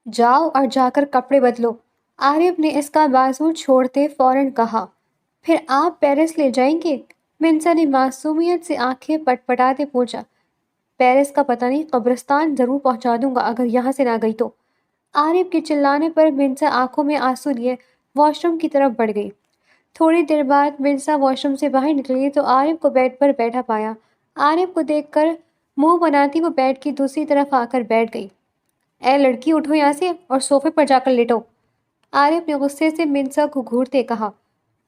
جاؤ اور جا کر کپڑے بدلو، عارف نے اس کا بازو چھوڑتے فوراً کہا۔ پھر آپ پیرس لے جائیں گے؟ منسا نے معصومیت سے آنکھیں پٹپٹاتے پوچھا۔ پیرس کا پتہ نہیں، قبرستان ضرور پہنچا دوں گا اگر یہاں سے نہ گئی تو۔ عارف کے چلانے پر منسا آنکھوں میں آنسو لیے واش روم کی طرف بڑھ گئی۔ تھوڑی دیر بعد منسا واش روم سے باہر نکلی تو عارف کو بیڈ پر بیٹھا پایا۔ عارف کو دیکھ کر منہ بناتی وہ بیڈ کی دوسری طرف آ کر بیٹھ گئی۔ اے لڑکی، اٹھو یہاں سے اور صوفے پر جا کر لیٹو، عارف نے غصے سے منسا کو گھورتے کہا۔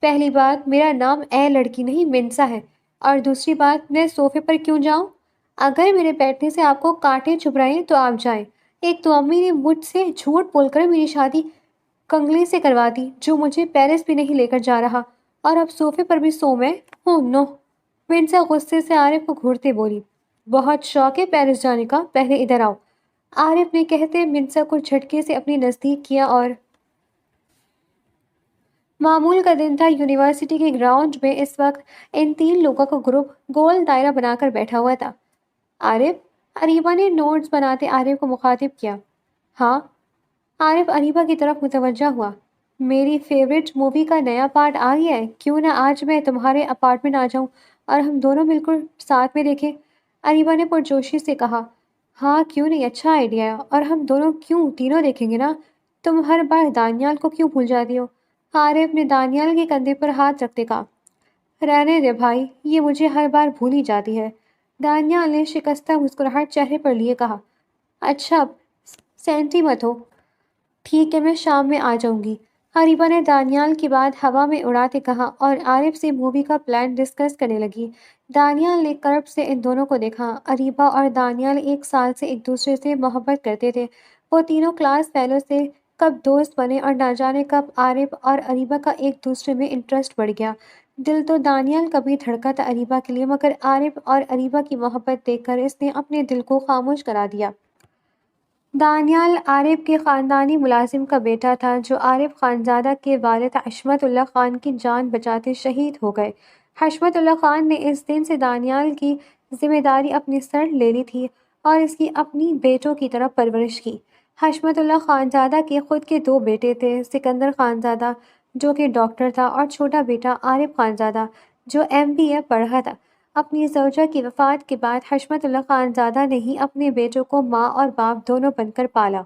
پہلی بات، میرا نام اے لڑکی نہیں منسا ہے، اور دوسری بات، میں صوفے پر کیوں جاؤں؟ اگر میرے بیٹھنے سے آپ کو کانٹے چبھ رہے ہیں تو آپ جائیں۔ ایک تو امی نے مجھ سے جھوٹ بول کر میری شادی کنگلی سے کروا دی، جو مجھے پیرس بھی نہیں لے کر جا رہا، اور اب صوفے پر بھی سو میں۔ او نو! منسا غصے سے عارف کو گھورتے بولی۔ بہت شوق ہے پیرس جانے کا، پہلے ادھر آؤ، عارف نے کہتے منسا کو جھٹکے سے اپنے نزدیک کیا اور معمول کا دن تھا۔ یونیورسٹی کے گراؤنڈ میں اس وقت ان تین لوگوں کا گروپ گول دائرہ بنا کر بیٹھا ہوا تھا۔ عارف، اریبہ نے نوٹس بناتے عارف کو مخاطب کیا۔ ہاں؟ عارف اریبہ کی طرف متوجہ ہوا۔ میری فیورٹ مووی کا نیا پارٹ آ گیا ہے، کیوں نہ آج میں تمہارے اپارٹمنٹ آ جاؤں اور ہم دونوں مل کر ساتھ میں دیکھیں، اریبہ نے پرجوشی سے کہا۔ ہاں کیوں نہیں، اچھا آئیڈیا ہے، اور ہم دونوں کیوں تینوں دیکھیں گے نا۔ تم ہر بار دانیال کو کیوں بھول جاتی ہو؟ عارف نے دانیال کے کندھے پر ہاتھ رکھتے کہا۔ رہنے دے بھائی، یہ مجھے ہر بار بھول ہی جاتی ہے، دانیال نے شکستہ مسکراہٹ چہرے پر لیے کہا۔ اچھا، سینٹی مت ہو، ٹھیک ہے میں شام میں آ جاؤں گی، اریبہ نے دانیال کی بات ہوا میں اڑاتے کہا اور عارف سے مووی کا پلان ڈسکس کرنے لگی۔ دانیال نے کرب سے ان دونوں کو دیکھا۔ اریبہ اور دانیال 1 سال سے ایک دوسرے سے محبت کرتے تھے۔ وہ تینوں کلاس فیلو سے کب دوست بنے اور نہ جانے کب عارف اور اریبہ کا ایک دوسرے میں انٹرسٹ بڑھ گیا۔ دل تو دانیال کا بھی دھڑکا تھا اریبہ کے لیے، مگر عارف اور اریبہ کی محبت دیکھ کر اس نے اپنے دل کو خاموش کرا دیا۔ دانیال عارف کے خاندانی ملازم کا بیٹا تھا، جو عارف خانزادہ کے والد حشمت اللہ خان کی جان بچاتے شہید ہو گئے۔ حشمت اللہ خان نے اس دن سے دانیال کی ذمہ داری اپنے سر لے لی تھی اور اس کی اپنی بیٹوں کی طرح پرورش کی۔ حشمت اللہ خانزادہ کے خود کے 2 بیٹے تھے، سکندر خانزادہ جو کہ ڈاکٹر تھا، اور چھوٹا بیٹا عارف خانزادہ جو MBA پڑھ رہا تھا۔ اپنی زوجہ کی وفات کے بعد حشمت اللہ خانزادہ نے ہی اپنے بیٹوں کو ماں اور باپ دونوں بن کر پالا۔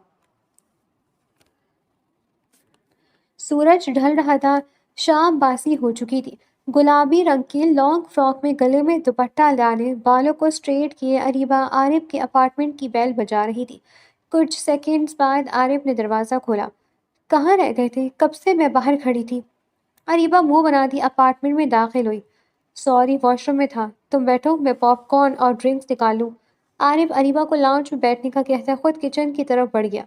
سورج ڈھل رہا تھا، شام باسی ہو چکی تھی۔ گلابی رنگ کی لانگ فراک میں گلے میں دوپٹہ لانے، بالوں کو اسٹریٹ کیے اریبہ عارف کے اپارٹمنٹ کی بیل بجا رہی تھی۔ کچھ سیکنڈز بعد عارف نے دروازہ کھولا۔ کہاں رہ گئے تھے؟ کب سے میں باہر کھڑی تھی۔ اریبہ منہ بناتی اپارٹمنٹ میں داخل ہوئی۔ سوری، واش روم میں تھا، تم بیٹھو میں پاپ کارن اور ڈرنکس نکال لوں، عارف اریبہ کو لاؤنج میں بیٹھنے کا کہتا خود کچن کی طرف بڑھ گیا۔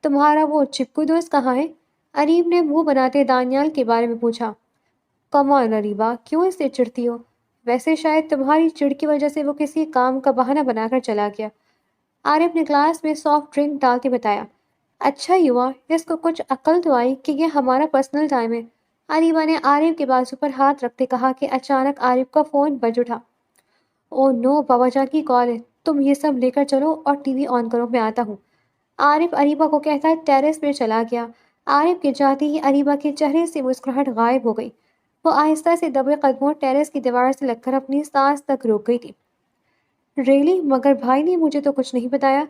تمہارا وہ چپکو دوست کہاں ہے؟ اریب نے منہ بناتے دانیال کے بارے میں پوچھا۔ کم آن اریبہ، کیوں اس سے چڑھتی ہو؟ ویسے شاید تمہاری چڑ کی وجہ سے وہ کسی کام کا بہانہ بنا کر چلا گیا، عارف نے گلاس میں سافٹ ڈرنک ڈالتے بتایا۔ اچھا ہی ہوا، اس کو کچھ عقل تو آئی کہ یہ ہمارا پرسنل ٹائم ہے، اریبہ نے عارف کے بازو پر ہاتھ رکھتے کہا کہ اچانک عارف کا فون بج اٹھا۔ او نو، بابا جان کی کال ہے، تم یہ سب لے کر چلو اور ٹی وی آن کرو، میں آتا ہوں، عارف اریبہ کو کہتا ٹیرس میں چلا گیا۔ عارف کے جاتے ہی اریبہ کے چہرے سے مسکراہٹ غائب ہو گئی۔ وہ آہستہ سے دبے قدموں ٹیرس کی دیوار سے لگ کر اپنی سانس تک روک گئی تھی۔ ریلی؟ مگر بھائی نے مجھے تو کچھ نہیں بتایا۔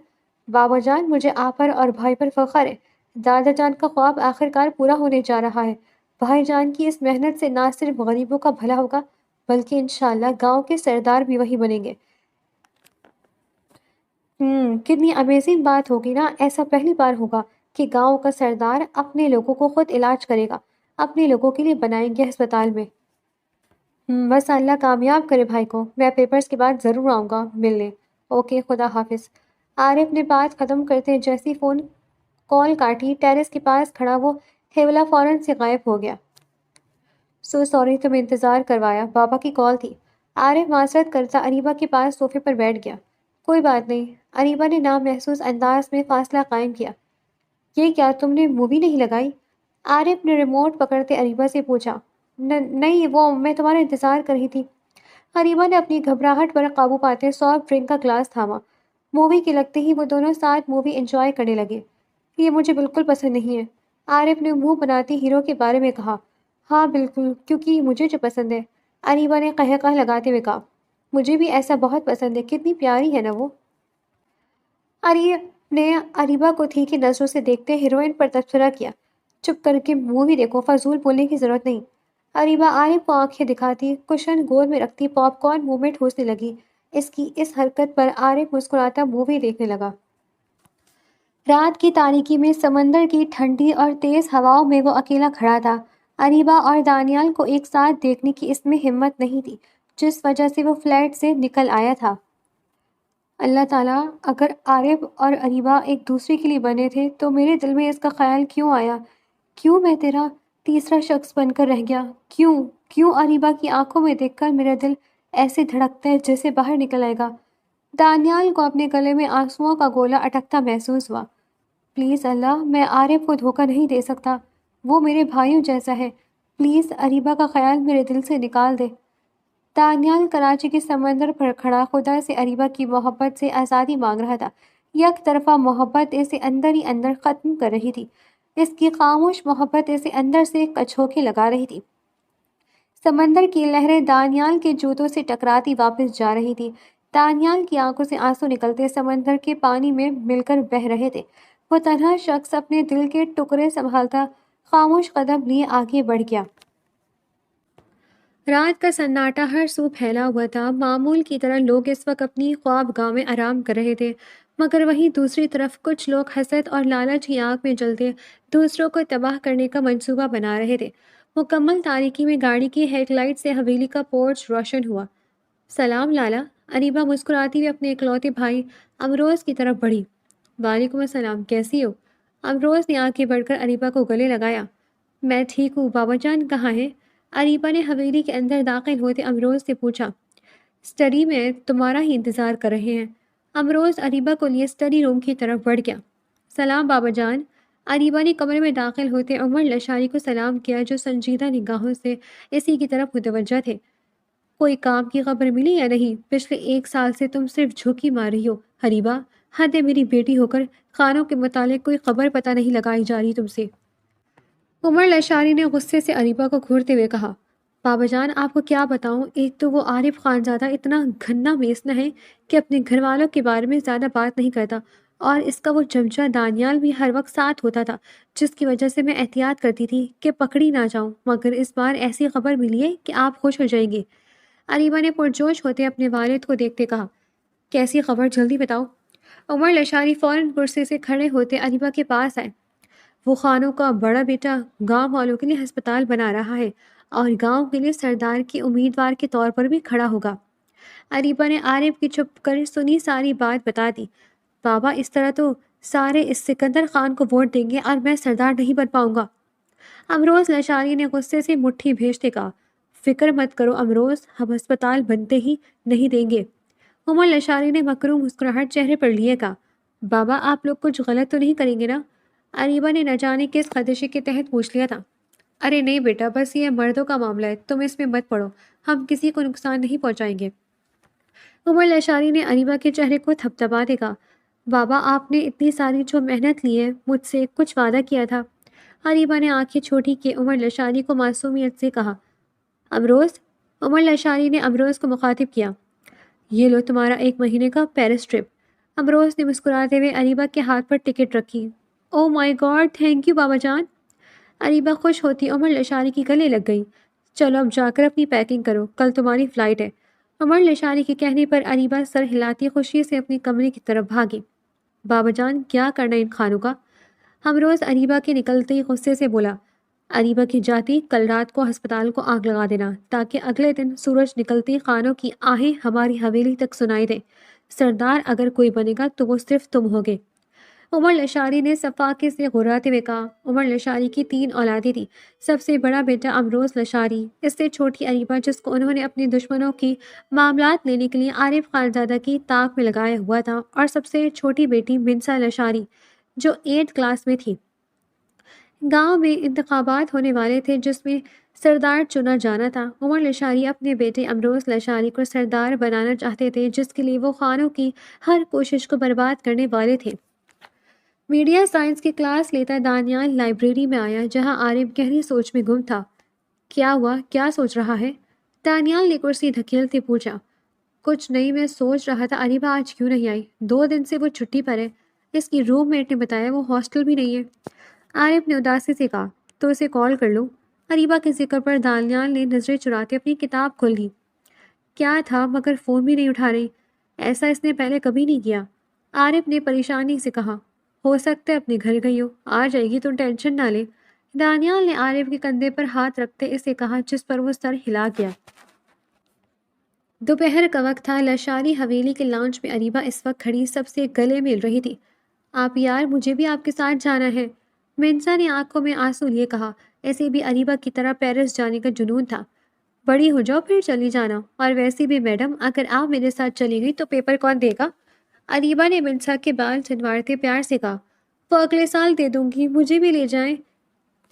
بابا جان، مجھے آپ پر اور بھائی پر فخر ہے، دادا جان کا خواب آخرکار پورا ہونے جا رہا ہے، بھائی جان کی اس محنت سے نہ صرف غریبوں کا بھلا ہوگا بلکہ انشاءاللہ گاؤں کے سردار بھی وہی بنیں گے۔ کتنی امیزنگ بات ہوگی نا، ایسا پہلی بار ہوگا کہ گاؤں کا سردار اپنے لوگوں کو خود علاج کرے گا، اپنے لوگوں کے لیے بنائیں گے ہسپتال میں۔ بس اللہ کامیاب کرے بھائی کو، میں پیپرز کے بعد ضرور آؤں گا ملنے۔ اوکے، خدا حافظ، عارف نے بات ختم کرتے جیسی فون کال کاٹی، ٹیرس کے پاس کھڑا وہ ہیولا فوراً سے غائب ہو گیا۔ سو سوری تمہیں انتظار کروایا، بابا کی کال تھی، عارف معذرت کرتا اریبہ کے پاس صوفے پر بیٹھ گیا۔ کوئی بات نہیں، اریبہ نے نامحسوس انداز میں فاصلہ قائم کیا۔ یہ کیا، تم نے مووی نہیں لگائی؟ عارف نے ریموٹ پکڑتے اریبہ سے پوچھا۔ نہیں، وہ میں تمہارا انتظار کر رہی تھی، اریبہ نے اپنی گھبراہٹ پر قابو پاتے سافٹ ڈرنک کا گلاس تھاما۔ مووی کے لگتے ہی وہ دونوں ساتھ مووی انجوائے کرنے لگے۔ یہ مجھے بالکل پسند نہیں ہے، عارف نے منہ بناتی ہیرو کے بارے میں کہا۔ ہاں بالکل، کیونکہ یہ مجھے جو پسند ہے، اریبا نے قہقہ لگاتے ہوئے کہا۔ مجھے بھی ایسا بہت پسند ہے، کتنی پیاری ہے نا وہ۔ اریب نے اریبا کو تیکھی نظروں سے دیکھتے ہیروئن پر تبصرہ کیا۔ چپ کر کے مووی دیکھو، فضول بولنے کی ضرورت نہیں۔ اریبا عارف کو آنکھیں دکھاتی کشن گود میں رکھتی پاپ کارن منہ میں ٹھوسنے لگی۔ اس کی اس حرکت پر عارف مسکراتا مووی دیکھنے لگا۔ رات کی تاریکی میں سمندر کی ٹھنڈی اور تیز ہواؤں میں وہ اکیلا کھڑا تھا۔ اریبا اور دانیال کو ایک ساتھ دیکھنے کی اس میں ہمت نہیں تھی، جس وجہ سے وہ فلیٹ سے نکل آیا تھا۔ اللہ تعالیٰ، اگر عارف اور اریبا ایک دوسرے کے لیے بنے تھے تو میرے دل میں اس کا خیال کیوں آیا؟ کیوں میں تیرا تیسرا شخص بن کر رہ گیا؟ کیوں اریبا کی آنکھوں میں دیکھ کر میرا دل ایسے دھڑکتا ہے جیسے باہر نکل آئے گا؟ دانیال کو اپنے گلے میں آنسوؤں کا گولا اٹکتا محسوس ہوا۔ پلیز اللہ، میں عارف کو دھوکہ نہیں دے سکتا، وہ میرے بھائیوں جیسا ہے، پلیز اریبا کا خیال میرے دل سے نکال دے۔ دانیال کراچی کے سمندر پر کھڑا خدا سے اریبا کی محبت سے آزادی مانگ رہا تھا۔ یک طرفہ محبت اسے اندر ہی اندر ختم کر رہی تھی۔ اس کی خاموش محبت اسے اندر سے کچھوکے لگا رہی تھی۔ سمندر کی لہریں دانیال کے جوتوں سے ٹکراتی واپس جا رہی تھی۔ دانیال کی آنکھوں سے آنسو نکلتے سمندر کے پانی میں مل کر بہہ رہے تھے۔ وہ تنہا شخص اپنے دل کے ٹکڑے سنبھالتا خاموش قدم لیے آگے بڑھ گیا۔ رات کا سناٹا ہر سو پھیلا ہوا تھا۔ معمول کی طرح لوگ اس وقت اپنی خواب گاہ میں آرام کر رہے تھے، مگر وہیں دوسری طرف کچھ لوگ حسد اور لالچ کی آگ میں جلتے دوسروں کو تباہ کرنے کا منصوبہ بنا رہے تھے۔ مکمل تاریکی میں گاڑی کی ہیڈ لائٹ سے حویلی کا پورچ روشن ہوا۔ سلام لالا، اریبا مسکراتی ہوئی اپنے اکلوتے بھائی امروز کی طرف بڑھی۔ وعلیکم السلام، کیسی ہو؟ امروز نے آگے بڑھ کر اریبا کو گلے لگایا۔ میں ٹھیک ہوں، بابا جان کہاں ہیں؟ اریبا نے حویلی کے اندر داخل ہوتے امروز سے پوچھا۔ اسٹڈی میں تمہارا ہی انتظار کر رہے ہیں۔ امروز اریبا کو لیے اسٹڈی روم کی طرف بڑھ گیا۔ سلام بابا جان۔ اریبا نے کمرے میں داخل ہوتے عمر لشاری کو سلام کیا، جو سنجیدہ نگاہوں سے اسی کی طرف متوجہ تھے۔ کوئی کام کی خبر ملی یا نہیں؟ پچھلے 1 سال سے تم صرف جھوکی مار رہی ہو اریبا، حد ہے میری بیٹی ہو کر خانوں کے متعلق کوئی خبر پتہ نہیں لگائی جا رہی تم سے۔ عمر لشاری نے غصے سے اریبا کو گھورتے ہوئے کہا۔ بابا جان، آپ کو کیا بتاؤں، ایک تو وہ عارف خانزادہ اتنا گھنا میسنا ہے کہ اپنے گھر والوں کے بارے میں زیادہ بات نہیں کرتا، اور اس کا وہ چمچہ دانیال بھی ہر وقت ساتھ ہوتا تھا، جس کی وجہ سے میں احتیاط کرتی تھی کہ پکڑی نہ جاؤں، مگر اس بار ایسی خبر ملی ہے کہ آپ خوش ہو جائیں گے۔ اریبا نے پرجوش ہوتے اپنے والد کو دیکھتے کہا۔ کیسی خبر، جلدی بتاؤ۔ عمر لشاری فوراً کرسی سے کھڑے ہوتے اریبا کے پاس آئے۔ وہ خانوں کا بڑا بیٹا گاؤں والوں کے لیے ہسپتال بنا رہا ہے اور گاؤں کے لیے سردار کے امیدوار کے طور پر بھی کھڑا ہوگا۔ اریبا نے عارف کی چھپ کر سنی ساری بات بتا دی۔ بابا، اس طرح تو سارے اس سکندر خان کو ووٹ دیں گے اور میں سردار نہیں بن پاؤں گا۔ امروز لشاری نے غصے سے مٹھی بھیجتے کہا۔ فکر مت کرو امروز، ہم ہسپتال بنتے ہی نہیں دیں گے۔ عمر لشاری نے مکرو مسکراہٹ چہرے پر لیے کہا۔ بابا، آپ لوگ کچھ غلط تو نہیں کریں گے نا؟ اریبا نے نہ جانے کس خدشے کے تحت پوچھ لیا تھا۔ ارے نہیں بیٹا، بس یہ مردوں کا معاملہ ہے، تم اس میں مت پڑو، ہم کسی کو نقصان نہیں پہنچائیں گے۔ عمر لشاری نے اریبا کے چہرے کو تھپتھپاتے کہا۔ بابا، آپ نے اتنی ساری جو محنت لی ہے، مجھ سے کچھ وعدہ کیا تھا۔ اریبا نے آنکھیں چھوٹی کیے عمر لشاری کو معصومیت سے کہا۔ امروز؟ عمر لشاری نے امروز کو مخاطب کیا۔ یہ لو تمہارا 1 مہینے کا پیرس ٹرپ۔ امروز نے مسکراتے ہوئے اریبا کے ہاتھ پر ٹکٹ رکھی۔ او مائی گاڈ، تھینک یو بابا جان۔ اریبا خوش ہوتی عمر لشاری کی گلے لگ گئی۔ چلو اب جا کر اپنی پیکنگ کرو، کل تمہاری فلائٹ ہے۔ عمر لشاری کے کہنے پر اریبا سر ہلاتی خوشی سے اپنے کمرے کی طرف بھاگی۔ بابا جان، کیا کرنا ان خانوں کا؟ امروز اریبا کے نکلتے ہی غصے سے بولا۔ اریبا کی جاتی کل رات کو ہسپتال کو آگ لگا دینا، تاکہ اگلے دن سورج نکلتے خانوں کی آہیں ہماری حویلی تک سنائی دیں۔ سردار اگر کوئی بنے گا تو وہ صرف تم ہوگے۔ عمر لشاری نے صفاقے سے غراتے ہوئے کہا۔ عمر لشاری کی 3 اولادیں تھیں۔ سب سے بڑا بیٹا امروز لشاری، اس سے چھوٹی اریبا، جس کو انہوں نے اپنے دشمنوں کی معاملات لینے کے لیے عارف خانزادہ کی طاق میں لگایا ہوا تھا، اور سب سے چھوٹی بیٹی منسا لشاری، جو 8 کلاس میں تھی۔ گاؤں میں انتخابات ہونے والے تھے جس میں سردار چنا جانا تھا۔ عمر لشاری اپنے بیٹے امروز لشاری کو سردار بنانا چاہتے تھے، جس کے لیے وہ خانوں کی ہر کوشش کو برباد کرنے والے تھے۔ میڈیا سائنس کی کلاس لیتا دانیال لائبریری میں آیا جہاں عارف گہری سوچ میں گم تھا۔ کیا ہوا؟ کیا سوچ رہا ہے؟ دانیال نے کرسی دھکیلتے پوچھا۔ کچھ نہیں، میں سوچ رہا تھا اریبہ آج کیوں نہیں آئی؟ 2 دن سے وہ چھٹی پر ہے۔ اس کی روم میٹ نے بتایا وہ ہاسٹل بھی نہیں ہے۔ عارف نے اداسی سے کہا، تو اسے کال کر لو۔ اریبہ کے ذکر پر دانیال نے نظریں چراتے اپنی کتاب کھول لی۔ کیا تھا مگر فون بھی نہیں اٹھا رہی؟ ایسا اس نے پہلے کبھی نہیں کیا۔ عارف نے پریشانی سے کہا، ہو سکتا ہے اپنے گھر گئی ہو، آ جائے گی، تو ٹینشن نہ لے۔ دانیال نے عارف کے کندھے پر ہاتھ رکھتے اسے کہا جس پر وہ سر ہلا گیا۔ دوپہر کا وقت تھا۔ لشاری حویلی کے لاؤنج میں اریبہ اس وقت کھڑی سب سے گلے مل رہی تھی۔ آپ یار، مجھے بھی آپ کے ساتھ جانا ہے۔ منسا نے آنکھوں میں آنسو لیے کہا۔ اسے بھی اریبہ کی طرح پیرس جانے کا جنون تھا۔ بڑی ہو جاؤ پھر چلی جانا، اور ویسے بھی میڈم، اگر آپ میرے ساتھ چلی گئی تو پیپر کون دے گا؟ اریبہ نے منسا کے بال چھنوارتے پیار سے کہا۔ وہ اگلے سال دے دوں گی، مجھے بھی لے جائیں۔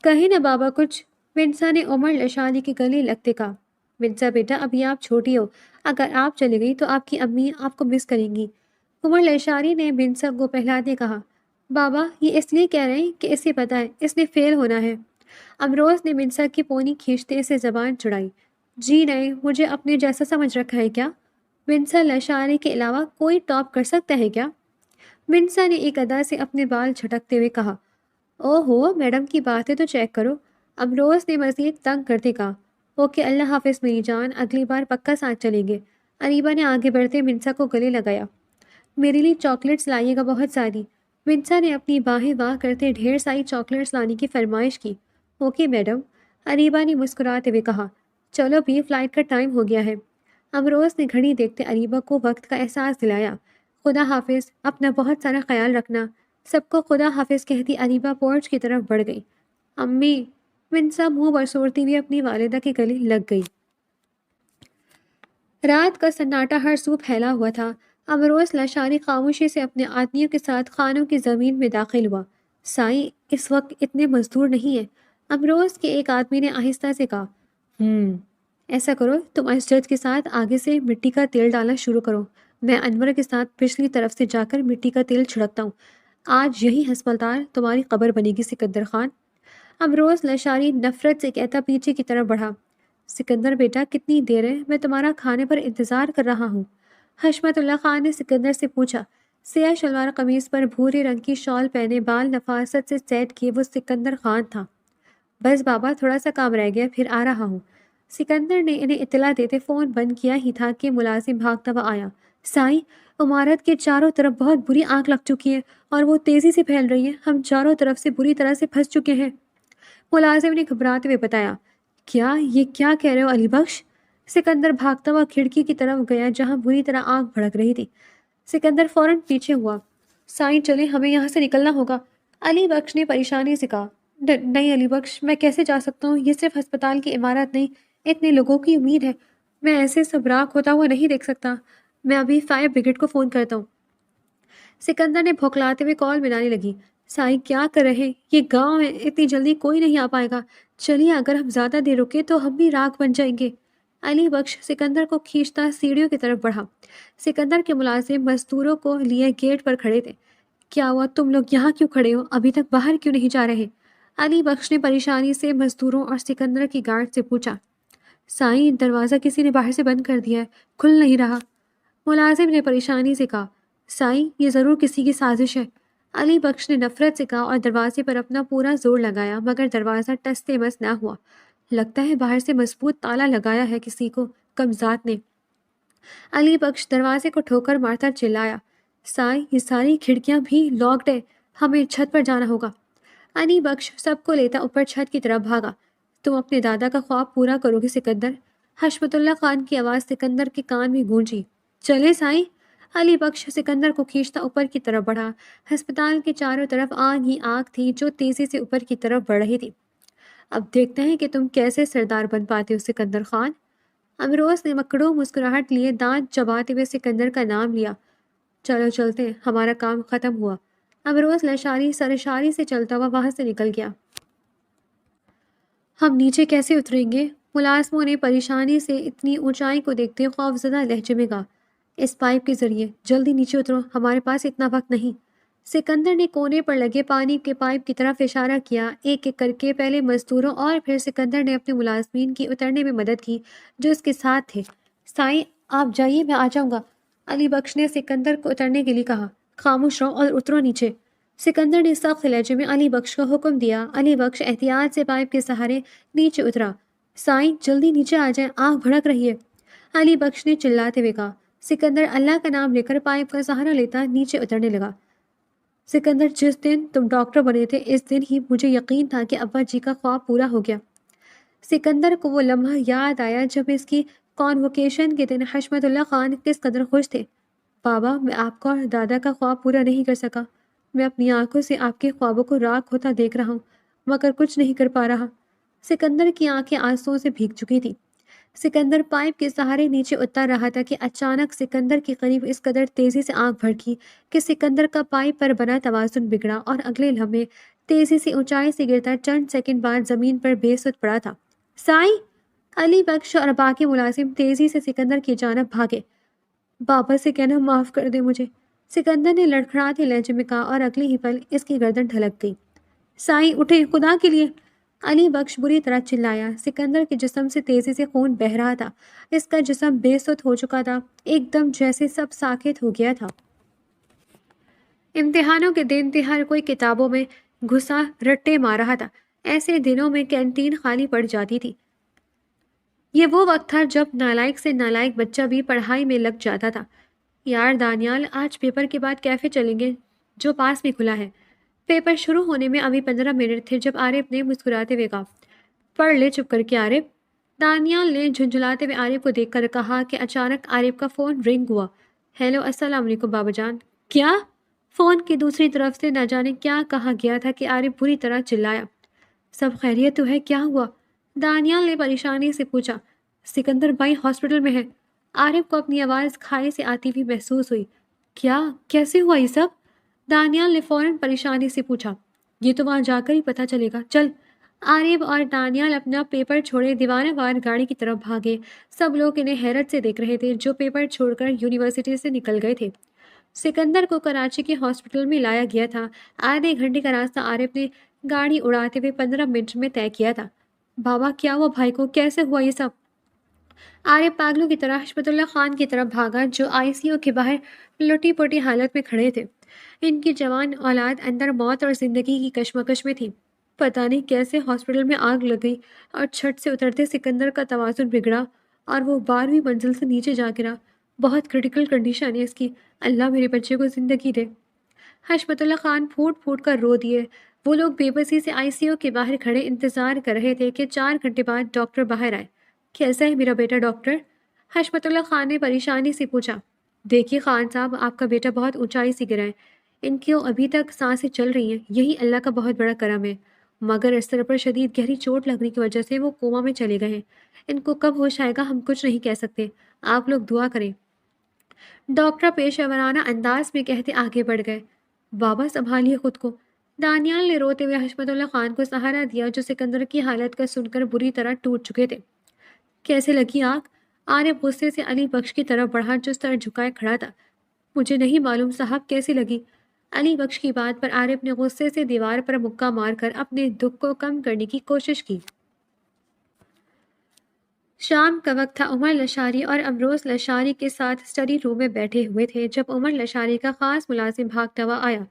کہیں نہ بابا کچھ، منسا نے عمر لشاری کے گلے لگتے کہا۔ منسا بیٹا، ابھی آپ چھوٹی ہو، اگر آپ چلی گئی تو آپ کی امی آپ کو مس کریں گی۔ عمر لشاری نے منسا کو پہلاتے کہا۔ بابا، یہ اس لیے کہہ رہے ہیں کہ اسے پتہ ہے اس نے فیل ہونا ہے۔ امروز نے منسا کی پونی کھینچتے اسے زبان چڑھائی۔ جی نہیں، مجھے اپنے جیسا سمجھ رکھا ہے کیا؟ منسا لشاری کے علاوہ کوئی ٹاپ کر سکتا ہے کیا؟ منسا نے ایک ادا سے اپنے بال جھٹکتے ہوئے کہا۔ او ہو، میڈم کی باتیں تو چیک کرو۔ امروز نے مزید تنگ کرتے کہا۔ اوکے، اللہ حافظ میری جان، اگلی بار پکا ساتھ چلیں گے۔ اریبہ نے آگے بڑھتے منسا کو گلے لگایا۔ میرے لیے چاکلیٹس لائیے گا بہت ساری۔ منسا نے اپنی باہیں واہ کرتے ڈھیر ساری چاکلیٹس لانے کی فرمائش کی۔ اوکے میڈم، اریبہ نے مسکراتے ہوئے کہا۔ چلو بھی، فلائٹ کا ٹائم ہو گیا ہے۔ امروز نے گھڑی دیکھتے اریبہ کو وقت کا احساس دلایا۔ خدا حافظ، اپنا بہت سارا خیال رکھنا۔ سب کو خدا حافظ کہتی اریبہ پورچ کی طرف بڑھ گئی۔ امی، منسا منہ برسورتی ہوئی اپنی والدہ کے گلے لگ گئی۔ رات کا سناٹا ہر سو پھیلا ہوا تھا۔ امروز لشاری خاموشی سے اپنے آدمیوں کے ساتھ خانوں کی زمین میں داخل ہوا۔ سائیں، اس وقت اتنے مزدور نہیں ہیں۔ امروز کے ایک آدمی نے آہستہ سے کہا۔ ایسا کرو، تم اسجد کے ساتھ آگے سے مٹی کا تیل ڈالنا شروع کرو، میں انور کے ساتھ پچھلی طرف سے جا کر مٹی کا تیل چھڑکتا ہوں۔ آج یہی ہسپتال تمہاری قبر بنے گی سکندر خان۔ امروز لشاری نفرت سے کہتا پیچھے کی طرف بڑھا۔ سکندر بیٹا، کتنی دیر ہے؟ میں تمہارا کھانے پر انتظار کر رہا ہوں۔ حشمت اللہ خان نے سکندر سے پوچھا۔ سیاہ شلوار قمیض پر بھورے رنگ کی شال پہنے، بال نفاست سے سیٹ کیے وہ سکندر خان تھا۔ بس بابا، تھوڑا سا کام رہ گیا، پھر آ رہا ہوں۔ سکندر نے انہیں اطلاع دیتے فون بند کیا ہی تھا کہ ملازم بھاگتا ہوا آیا۔ سائیں، عمارت کے چاروں طرف بہت بری آگ لگ چکی ہے اور وہ تیزی سے پھیل رہی ہے، ہم چاروں طرف سے بری طرح سے پھنس چکے ہیں۔ ملازم نے گھبراتے ہوئے بتایا۔ کیا یہ کیا کہہ رہے ہو علی بخش؟ سکندر بھاگتا ہوا کھڑکی کی طرف گیا جہاں بری طرح آگ بھڑک رہی تھی۔ سکندر فوراً پیچھے ہوا۔ سائیں چلیں، ہمیں یہاں سے نکلنا ہوگا، علی بخش نے پریشانی سے کہا۔ نہیں علی بخش، میں کیسے جا سکتا ہوں؟ یہ صرف ہسپتال کی عمارت نہیں، اتنے لوگوں کی امید ہے، میں ایسے سبراق ہوتا ہوا نہیں دیکھ سکتا۔ میں ابھی فائر بریگیڈ کو فون کرتا ہوں۔ سکندر نے بھوکلاتے ہوئے کال ملانے لگی۔ سائیں کیا کر رہے؟ یہ گاؤں ہے، اتنی جلدی کوئی نہیں آ پائے گا۔ چلیے، اگر ہم زیادہ دیر رکے تو ہم بھی راکھ بن جائیں گے۔ علی بخش سکندر کو کھینچتا سیڑھیوں کی طرف بڑھا۔ سکندر کے ملازم مزدوروں کو لیے گیٹ پر کھڑے تھے۔ کیا ہوا؟ تم لوگ یہاں کیوں کھڑے ہو؟ ابھی تک باہر کیوں نہیں جا رہے؟ علی بخش نے پریشانی سے مزدوروں اور سکندر کی گارڈ سے پوچھا۔ سائیں، دروازہ کسی نے باہر سے بند کر دیا ہے، کھل نہیں رہا۔ ملازم نے پریشانی سے کہا۔ سائیں، یہ ضرور کسی کی سازش ہے، علی بخش نے نفرت سے کہا اور دروازے پر اپنا پورا زور لگایا مگر دروازہ ٹس سے مس نہ ہوا۔ لگتا ہے باہر سے مضبوط تالا لگایا ہے کسی کو کمزاد نے۔ علی بخش دروازے کو ٹھوکر مارتا چلایا۔ سائیں، یہ ساری کھڑکیاں بھی لاکڈ ہے، ہمیں چھت پر جانا ہوگا۔ علی بخش سب کو لیتا اوپر چھت کی طرف بھاگا۔ تم اپنے دادا کا خواب پورا کرو گے سکندر؟ حشمت اللہ خان کی آواز سکندر کے کان میں گونجی۔ چلے سائیں؟ علی بخش سکندر کو کھینچتا اوپر کی طرف بڑھا۔ ہسپتال کے چاروں طرف آگ ہی آگ تھی جو تیزی سے اوپر کی طرف بڑھ رہی تھی۔ اب دیکھتے ہیں کہ تم کیسے سردار بن پاتے ہو سکندر خان۔ امروز نے مکڑوں مسکراہٹ لیے دانت چباتے ہوئے سکندر کا نام لیا۔ چلو چلتے ہیں، ہمارا کام ختم ہوا۔ امروز لشاری سرشاری سے چلتا ہوا وہاں سے نکل گیا۔ ہم نیچے کیسے اتریں گے؟ ملازموں نے پریشانی سے اتنی اونچائی کو دیکھتے خوفزدہ لہجے میں کہا۔ اس پائپ کے ذریعے، جلدی نیچے اترو، ہمارے پاس اتنا وقت نہیں۔ سکندر نے کونے پر لگے پانی کے پائپ کی طرف اشارہ کیا، ایک ایک کر کے پہلے مزدوروں اور پھر سکندر نے اپنے ملازمین کی اترنے میں مدد کی جو اس کے ساتھ تھے۔ سائیں آپ جائیے، میں آ جاؤں گا، علی بخش نے سکندر کو اترنے کے لیے کہا۔ خاموش رہو اور اترو نیچے، سکندر نے سخت لہجے میں علی بخش کو حکم دیا۔ علی بخش احتیاط سے پائپ کے سہارے نیچے اترا۔ سائیں جلدی نیچے آ جائیں، آنکھ بھڑک رہی ہے، علی بخش نے چلاتے ہوئے کہا۔ سکندر اللہ کا نام لے کر پائپ کا سہارا لیتا نیچے اترنے لگا۔ سکندر جس دن تم ڈاکٹر بنے تھے اس دن ہی مجھے یقین تھا کہ ابا جی کا خواب پورا ہو گیا۔ سکندر کو وہ لمحہ یاد آیا جب اس کی کانوکیشن کے دن حشمت اللہ خان کس قدر خوش تھے۔ بابا میں آپ کا اور دادا کا خواب پورا نہیں کر سکا، میں اپنی آنکھوں سے آپ کے خوابوں کو راکھ ہوتا دیکھ رہا ہوں مگر کچھ نہیں کر پا رہا۔ سکندر کی آنکھیں آنسوؤں سے بھیگ چکی تھی۔ سکندر پائپ کے سہارے نیچے اتر رہا تھا کہ اچانک سکندر کے قریب اس قدر تیزی سے آنکھ بھڑکی کہ سکندر کا پائپ پر بنا توازن بگڑا اور اگلے لمحے تیزی سے اونچائی سے گرتا چند سیکنڈ بعد زمین پر بے سود پڑا تھا۔ سائیں، علی بخش اور باقی ملازم تیزی سے سکندر کی جانب بھاگے۔ بابا سے کہنا معاف کر دے مجھے، سکندر نے لڑکھڑاتے لہجے میں کہا اور اگلے ہی پل اس کی گردن ڈھلک گئی۔ سائیں اٹھے، خدا کے لیے، علی بخش بری طرح چلایا۔ سکندر کے جسم سے تیزی سے خون بہہ رہا تھا، اس کا جسم بے سود ہو چکا تھا، ایک دم جیسے سب ساکت ہو گیا تھا۔ امتحانوں کے دن تھے، ہر کوئی کتابوں میں گھسا رٹے مار رہا تھا، ایسے دنوں میں کینٹین خالی پڑ جاتی تھی۔ یہ وہ وقت تھا جب نالائق سے نالائق بچہ بھی پڑھائی میں لگ جاتا تھا۔ یار دانیال، آج پیپر کے بعد کیفے چلیں گے جو پاس میں کھلا ہے۔ پیپر شروع ہونے میں ابھی 15 منٹ تھے جب عارف نے مسکراتے ہوئے کہا، پڑھ لے چپ کر کے عارف۔ دانیال نے جھنجھلاتے ہوئے عارف کو دیکھ کر کہا کہ اچانک عارف کا فون رنگ ہوا۔ ہیلو، السلام علیکم بابا جان۔ کیا؟ فون کی دوسری طرف سے نہ جانے کیا کہا گیا تھا کہ عارف بری طرح چلایا۔ سب خیریت تو ہے؟ کیا ہوا؟ دانیال نے پریشانی سے پوچھا۔ سکندر بھائی ہاسپٹل میں ہے، عارف کو اپنی آواز کھائی سے آتی ہوئی محسوس ہوئی۔ کیا؟ کیسے ہوا یہ سب؟ دانیال نے فوراً پریشانی سے پوچھا۔ یہ تو وہاں جا کر ہی پتہ چلے گا، چل۔ عارف اور دانیال اپنا پیپر چھوڑے دیوانہ وار گاڑی کی طرف بھاگے۔ سب لوگ انہیں حیرت سے دیکھ رہے تھے جو پیپر چھوڑ کر یونیورسٹی سے نکل گئے تھے۔ سکندر کو کراچی کے ہاسپٹل میں لایا گیا تھا۔ آدھے گھنٹے کا راستہ عارف نے گاڑی اڑاتے ہوئے 15 منٹ میں طے کیا تھا۔ بابا کیا ہوا بھائی کو، کیسے ہوا یہ سب؟ عارف پاگلوں کی طرح حشمت اللہ خان کی طرف بھاگا جو آئی سی یو کے باہر لٹی پٹی حالت میں کھڑے تھے۔ ان کی جوان اولاد اندر موت اور زندگی کی کشمکش میں تھی۔ پتہ نہیں کیسے ہاسپٹل میں آگ لگ گئی اور چھت سے اترتے سکندر کا توازن بگڑا اور وہ 12ویں منزل سے نیچے جا گرا۔ بہت کریٹیکل کنڈیشن ہے اس کی، اللہ میرے بچے کو زندگی دے۔ حشمت اللہ خان پھوٹ پھوٹ کر رو دیے۔ وہ لوگ بے بسی سے آئی سی یو کے باہر کھڑے انتظار کر رہے تھے کہ 4 گھنٹے بعد ڈاکٹر باہر آئے۔ کیسا ہے میرا بیٹا ڈاکٹر؟ حشمت اللہ خان نے پریشانی سے پوچھا۔ دیکھیے خان صاحب، آپ کا بیٹا بہت اونچائی سے گرا ہے، ان کی ابھی تک سانسیں چل رہی ہیں، یہی اللہ کا بہت بڑا کرم ہے، مگر اس طرح پر شدید گہری چوٹ لگنے کی وجہ سے وہ کوما میں چلے گئے ہیں، ان کو کب ہوش آئے گا ہم کچھ نہیں کہہ سکتے، آپ لوگ دعا کریں۔ ڈاکٹر پیشہ ورانہ انداز میں کہتے آگے بڑھ گئے۔ بابا سنبھالیے خود کو۔ دانیال نے روتے ہوئے حشمت اللہ خان کو سہارا دیا جو سکندر کی حالت کا سن کر بری طرح ٹوٹ چکے تھے۔ کیسے لگی آگ؟ عارف غصے سے علی بخش کی طرف بڑھا جو سر جھکائے کھڑا تھا۔ مجھے نہیں معلوم صاحب کیسی لگی۔ علی بخش کی بات پر عارف نے غصے سے دیوار پر مکہ مار کر اپنے دکھ کو کم کرنے کی کوشش کی۔ شام کا وقت تھا۔ عمر لشاری اور امروز لشاری کے ساتھ اسٹڈی روم میں بیٹھے ہوئے تھے جب عمر لشاری کا خاص ملازم بھاگتا ہوا آیا۔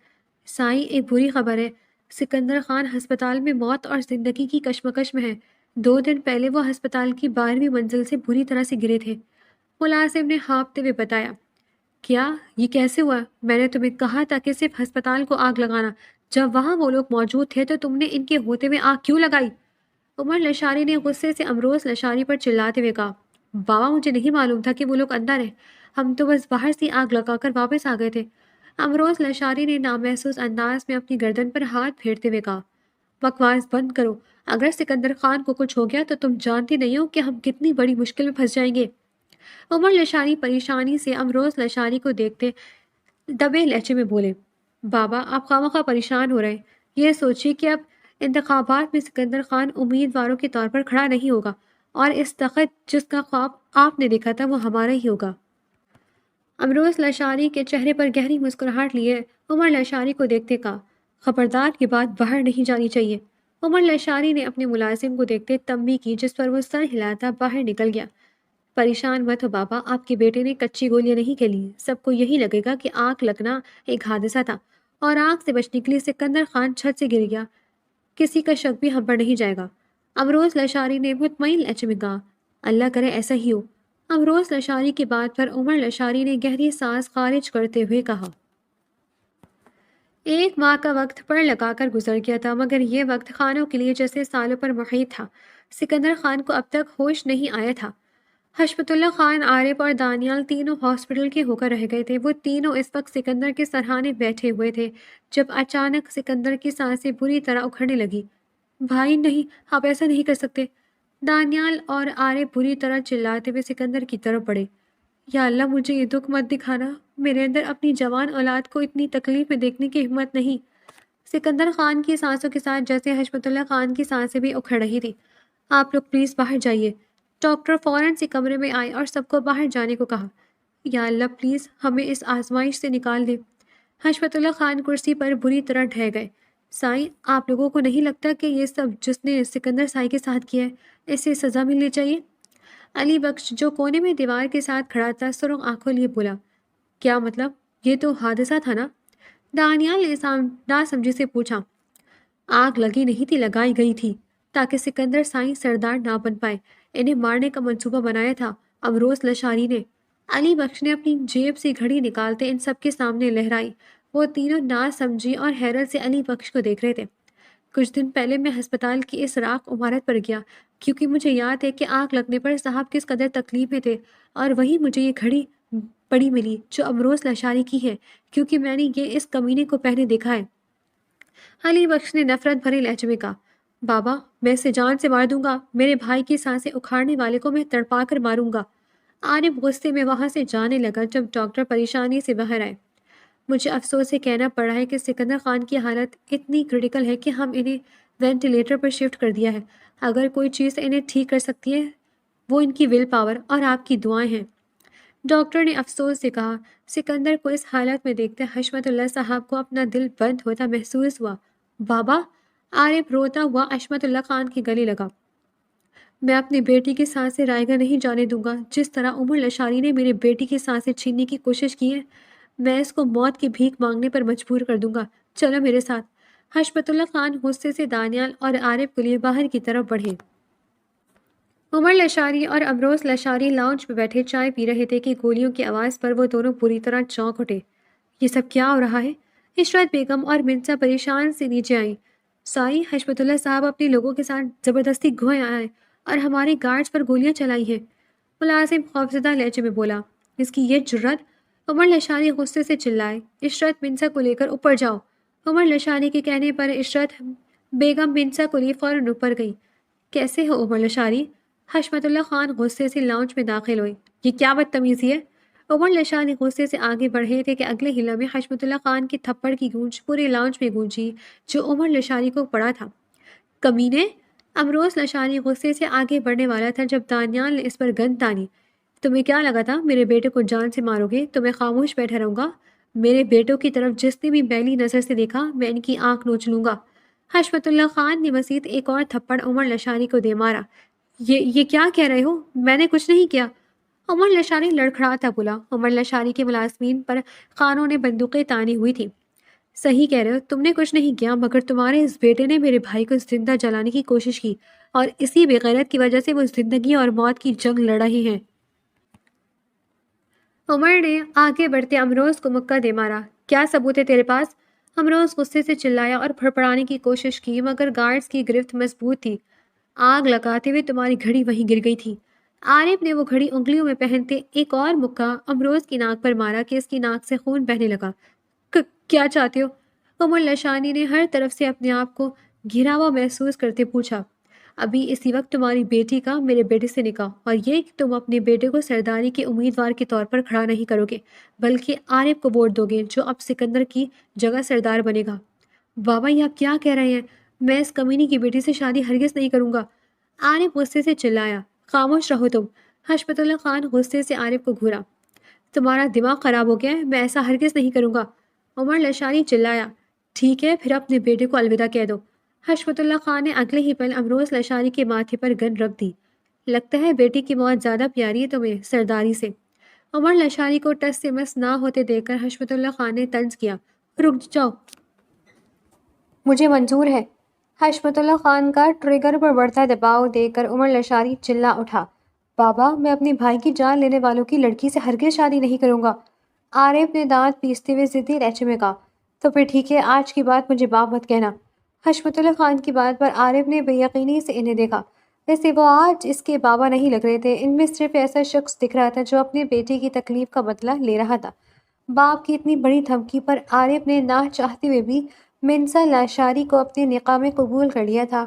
سائیں ایک بری خبر ہے، سکندر خان ہسپتال میں موت اور زندگی کی کشمکش میں ہے۔ 2 دن پہلے وہ ہسپتال کی 12ویں منزل سے بری طرح سے گرے تھے، ملازم نے ہانپتے ہوئے بتایا۔ کیا؟ یہ کیسے ہوا؟ میں نے تمہیں کہا تھا کہ صرف ہسپتال کو آگ لگانا، جب وہاں وہ لوگ موجود تھے تو تم نے ان کے ہوتے ہوئے آگ کیوں لگائی؟ عمر لشاری نے غصے سے امروز لشاری پر چلاتے ہوئے کہا۔ بابا مجھے نہیں معلوم تھا کہ وہ لوگ اندر ہیں، ہم تو بس باہر سے آگ لگا کر واپس آ گئے تھے۔ امروز لشاری نے نامحسوس انداز میں اپنی گردن پر ہاتھ پھیرتے ہوئے کہا۔ بکواس بند کرو، اگر سکندر خان کو کچھ ہو گیا تو تم جانتی نہیں ہو کہ ہم کتنی بڑی مشکل میں پھنس جائیں گے۔ عمر لشاری پریشانی سے امروز لشاری کو دیکھتے دبے لہجے میں بولے۔ بابا آپ خواہ پریشان ہو رہے ہیں، یہ سوچیے کہ اب انتخابات میں سکندر خان امیدواروں کے طور پر کھڑا نہیں ہوگا اور اس تخت جس کا خواب آپ نے دیکھا تھا وہ ہمارا ہی ہوگا۔ امروز لاشاری کے چہرے پر گہری مسکراہٹ لیے عمر لاشاری کو دیکھتے کہا، خبردار یہ بات باہر نہیں جانی چاہیے۔ عمر لاشاری نے اپنے ملازم کو دیکھتے تنبیہ کی، جس پر وہ سر ہلاتا باہر نکل گیا۔ پریشان مت ہو بابا، آپ کے بیٹے نے کچی گولیاں نہیں کھیلی، سب کو یہی لگے گا کہ آنکھ لگنا ایک حادثہ تھا اور آنکھ سے بچنے کے لیے سکندر خان چھت سے گر گیا، کسی کا شک بھی ہم پر نہیں جائے گا۔ امروز لاشاری نے مطمئن لہجے میں کہا، اللہ کرے ایسا ہی ہو۔ امروز لاشاری کی بات پر عمر لاشاری نے گہری سانس خارج کرتے ہوئے کہا، 1 ماہ کا وقت پڑ لگا کر گزر گیا تھا، مگر یہ وقت خانوں کے لیے جیسے سالوں پر محیط تھا۔ سکندر خان کو اب تک ہوش نہیں آیا تھا۔ حشمت اللہ خان، عارف اور دانیال تینوں ہاسپٹل کے ہو کر رہ گئے تھے۔ وہ تینوں اس وقت سکندر کے سرہانے بیٹھے ہوئے تھے جب اچانک سکندر کی سانسیں بری طرح اکھڑنے لگی۔ بھائی نہیں، آپ ایسا نہیں کر سکتے۔ دانیال اور عارف بری طرح چلاتے ہوئے سکندر کی طرف بڑھے۔ یا اللہ، مجھے یہ دکھ مت دکھانا، میرے اندر اپنی جوان اولاد کو اتنی تکلیف میں دیکھنے کی ہمت نہیں۔ سکندر خان کی سانسوں کے ساتھ جیسے حشمت اللہ خان کی سانسیں بھی اکھڑ رہی تھی۔ آپ لوگ پلیز باہر جائیے۔ ڈاکٹر فوراً سے کمرے میں آئے اور سب کو باہر جانے کو کہا۔ یا اللہ پلیز ہمیں اس آزمائش سے نکال دے۔ حشمت اللہ خان کرسی پر بری طرح ڈھہ گئے۔ سائی، آپ لوگوں کو نہیں لگتا کہ یہ سب جس نے سکندر سائی کے ساتھ کیا ہے اسے سزا ملنی چاہیے؟ علی بخش جو کونے میں دیوار کے ساتھ کھڑا تھا سرخ آنکھوں لیے بولا، کیا مطلب؟ یہ تو حادثہ تھا نا؟ دانیال نے ناسمجھی سے پوچھا۔ آگ لگی نہیں تھی، لگائی گئی تھی تاکہ سکندر سائی سردار نہ بن پائے۔ انہیں مارنے کا منصوبہ بنایا تھا امروز لاشاری نے۔ علی بخش نے اپنی جیب سے گھڑی نکالتے ان سب کے سامنے لہرائی۔ وہ تینوں ناسمجھی اور حیرت سے علی بخش کو دیکھ رہے تھے۔ کچھ دن پہلے میں ہسپتال کی اس راکھ عمارت پر گیا کیونکہ مجھے یاد ہے کہ آگ لگنے پر صاحب کس قدر تکلیف میں تھے، اور وہیں مجھے یہ گھڑی پڑی ملی جو امروز لاشاری کی ہے، کیونکہ میں نے یہ اس کمینے کو پہنے دیکھا ہے۔ علی بخش نے نفرت بھرے لہجے میں کہا، بابا میں اسے جان سے مار دوں گا، میرے بھائی کی سانسیں اکھاڑنے والے کو میں تڑپا کر ماروں گا۔ عارف غصے میں وہاں سے جانے لگا جب ڈاکٹر پریشانی سے باہر آئے۔ مجھے افسوس سے کہنا پڑ رہا ہے کہ سکندر خان کی حالت اتنی کریٹیکل ہے کہ ہم انہیں وینٹیلیٹر پر شفٹ کر دیا ہے۔ اگر کوئی چیز انہیں ٹھیک کر سکتی ہے وہ ان کی ول پاور اور آپ کی دعائیں ہیں۔ ڈاکٹر نے افسوس سے کہا۔ سکندر کو اس حالت میں دیکھتے حشمت اللہ صاحب کو اپنا دل بند ہوتا محسوس ہوا۔ بابا! عارف روتا ہوا حشمت اللہ خان کے گلے لگا۔ میں اپنی بیٹی کی سانسیں رائیگاں نہیں جانے دوں گا۔ جس طرح عمر لاشاری نے میری بیٹی کی سانسیں چھیننے کی کوشش کی ہے، میں اس کو موت کی بھیک مانگنے پر مجبور کر دوں گا۔ چلو میرے ساتھ۔ حشمت اللہ خان غصے سے دانیال اور عارف کے لیے باہر کی طرف بڑھے۔ عمر لاشاری اور امروز لاشاری لاؤنج میں بیٹھے چائے پی رہے تھے کہ گولیوں کی آواز پر وہ دونوں بری طرح چونک اٹھے۔ یہ سب کیا ہو رہا ہے؟ عشرت بیگم اور منسا پریشان سے نیچے آئیں۔ سائی، حشمت اللہ صاحب اپنے لوگوں کے ساتھ زبردستی گھوئے آئے اور ہمارے گارڈز پر گولیاں چلائی ہیں۔ ملازم خوفزدہ لہجے میں بولا، اس کی یہ جرت! عمر لاشاری غصے سے چلائے، عشرت منسا کو لے کر اوپر جاؤ۔ عمر لاشاری کے کہنے پر عشرت بیگم منسا کو لیے فوراً اوپر گئی۔ کیسے ہو عمر لاشاری؟ حشمت اللہ خان غصے سے لاؤنج میں داخل ہوئے۔ یہ کیا بدتمیزی ہے؟ عمر لاشاری غصے سے آگے بڑھے تھے کہ اگلے ہی لمحے حشمت اللہ خان کی تھپڑ کی گونج پورے لاؤنج میں گونجی جو عمر لاشاری کو پڑا تھا۔ کمینے! امروز لاشاری غصے سے آگے بڑھنے والا تھا جب دانیال نے اس پر گن تانی۔ تمہیں کیا لگا تھا میرے بیٹے کو جان سے مارو گے تو میں خاموش بیٹھا رہوں گا؟ میرے بیٹوں کی طرف جس نے بھی بیلی نظر سے دیکھا میں ان کی آنکھ نوچ لوں گا۔ حشمت اللہ خان نے مزید ایک اور تھپڑ عمر لاشاری کو دے مارا۔ یہ کیا کہہ رہے ہو؟ میں نے کچھ نہیں کیا۔ عمر لاشاری لڑکھڑاتا بولا۔ عمر لاشاری کے ملازمین پر خانوں نے بندوقیں تانی ہوئی تھی۔ صحیح کہہ رہے ہو، تم نے کچھ نہیں کیا، مگر تمہارے اس بیٹے نے میرے بھائی کو زندہ جلانے کی کوشش کی اور اسی بے غیرت کی وجہ سے وہ زندگی اور موت کی جنگ لڑ رہے ہیں۔ عمر نے آگے بڑھتے امروز کو مکہ دے مارا۔ کیا ثبوت ہے تیرے پاس؟ امروز غصے سے چلایا اور پھڑپڑانے کی کوشش کی، مگر گارڈز کی گرفت مضبوط تھی۔ آگ لگاتے ہوئے تمہاری گھڑی وہیں گر گئی تھی۔ عارف نے وہ گھڑی انگلیوں میں پہنتے ایک اور مکہ امروز کی ناک پر مارا کہ اس کی ناک سے خون بہنے لگا۔ کیا چاہتے ہو؟ عمر لاشانی نے ہر طرف سے اپنے آپ کو گھرا ہوا محسوس کرتے پوچھا۔ ابھی اسی وقت تمہاری بیٹی کا میرے بیٹے سے نکاح، اور یہ کہ تم اپنے بیٹے کو سرداری کے امیدوار کے طور پر کھڑا نہیں کرو گے بلکہ عارف کو ووٹ دو گے جو اب سکندر کی جگہ سردار بنے گا۔ بابا یہ آپ کیا کہہ رہے ہیں؟ میں اس کمینی کی بیٹی سے شادی ہرگز نہیں کروں گا۔ عارف غصے سے چلایا۔ خاموش رہو تم۔ حشمت اللہ خان غصے سے عارف کو گھورا۔ تمہارا دماغ خراب ہو گیا ہے، میں ایسا ہرگز نہیں کروں گا۔ عمر لشانی چلایا۔ ٹھیک ہے، پھر اپنے بیٹے کو الوداع کہہ دو۔ حشمت اللہ خان نے اگلے ہی پل امروز لشانی کے ماتھے پر گن رکھ دی۔ لگتا ہے بیٹی کی موت زیادہ پیاری ہے تمہیں سرداری سے۔ عمر لشانی کو ٹس سے مس نہ ہوتے دیکھ کر حشمت اللہ خان نے طنز کیا۔ رک جاؤ، مجھے منظور ہے۔ حشمت اللہ خان کا ٹریگر پر بڑھتا دباؤ دیکھ کر عمر لشانی چلا اٹھا۔ بابا، میں اپنے بھائی کی جان لینے والوں کی لڑکی سے ہرگز شادی نہیں کروں گا۔ عارف نے دانت پیستے ہوئے ضدی لہجے میں کہا۔ تو پھر ٹھیک ہے، آج کی بات مجھے باپ مت کہنا۔ حشمت اللہ خان کی بات پر عارف نے بے یقینی سے انہیں دیکھا، ویسے وہ آج اس کے بابا نہیں لگ رہے تھے، ان میں صرف ایسا شخص دکھ رہا تھا جو اپنے بیٹے کی تکلیف کا بدلہ لے رہا تھا۔ باپ کی اتنی بڑی دھمکی پر عارف نے نہ چاہتے ہوئے بھی منسا لاشاری کو اپنے نکاح میں قبول کر لیا تھا۔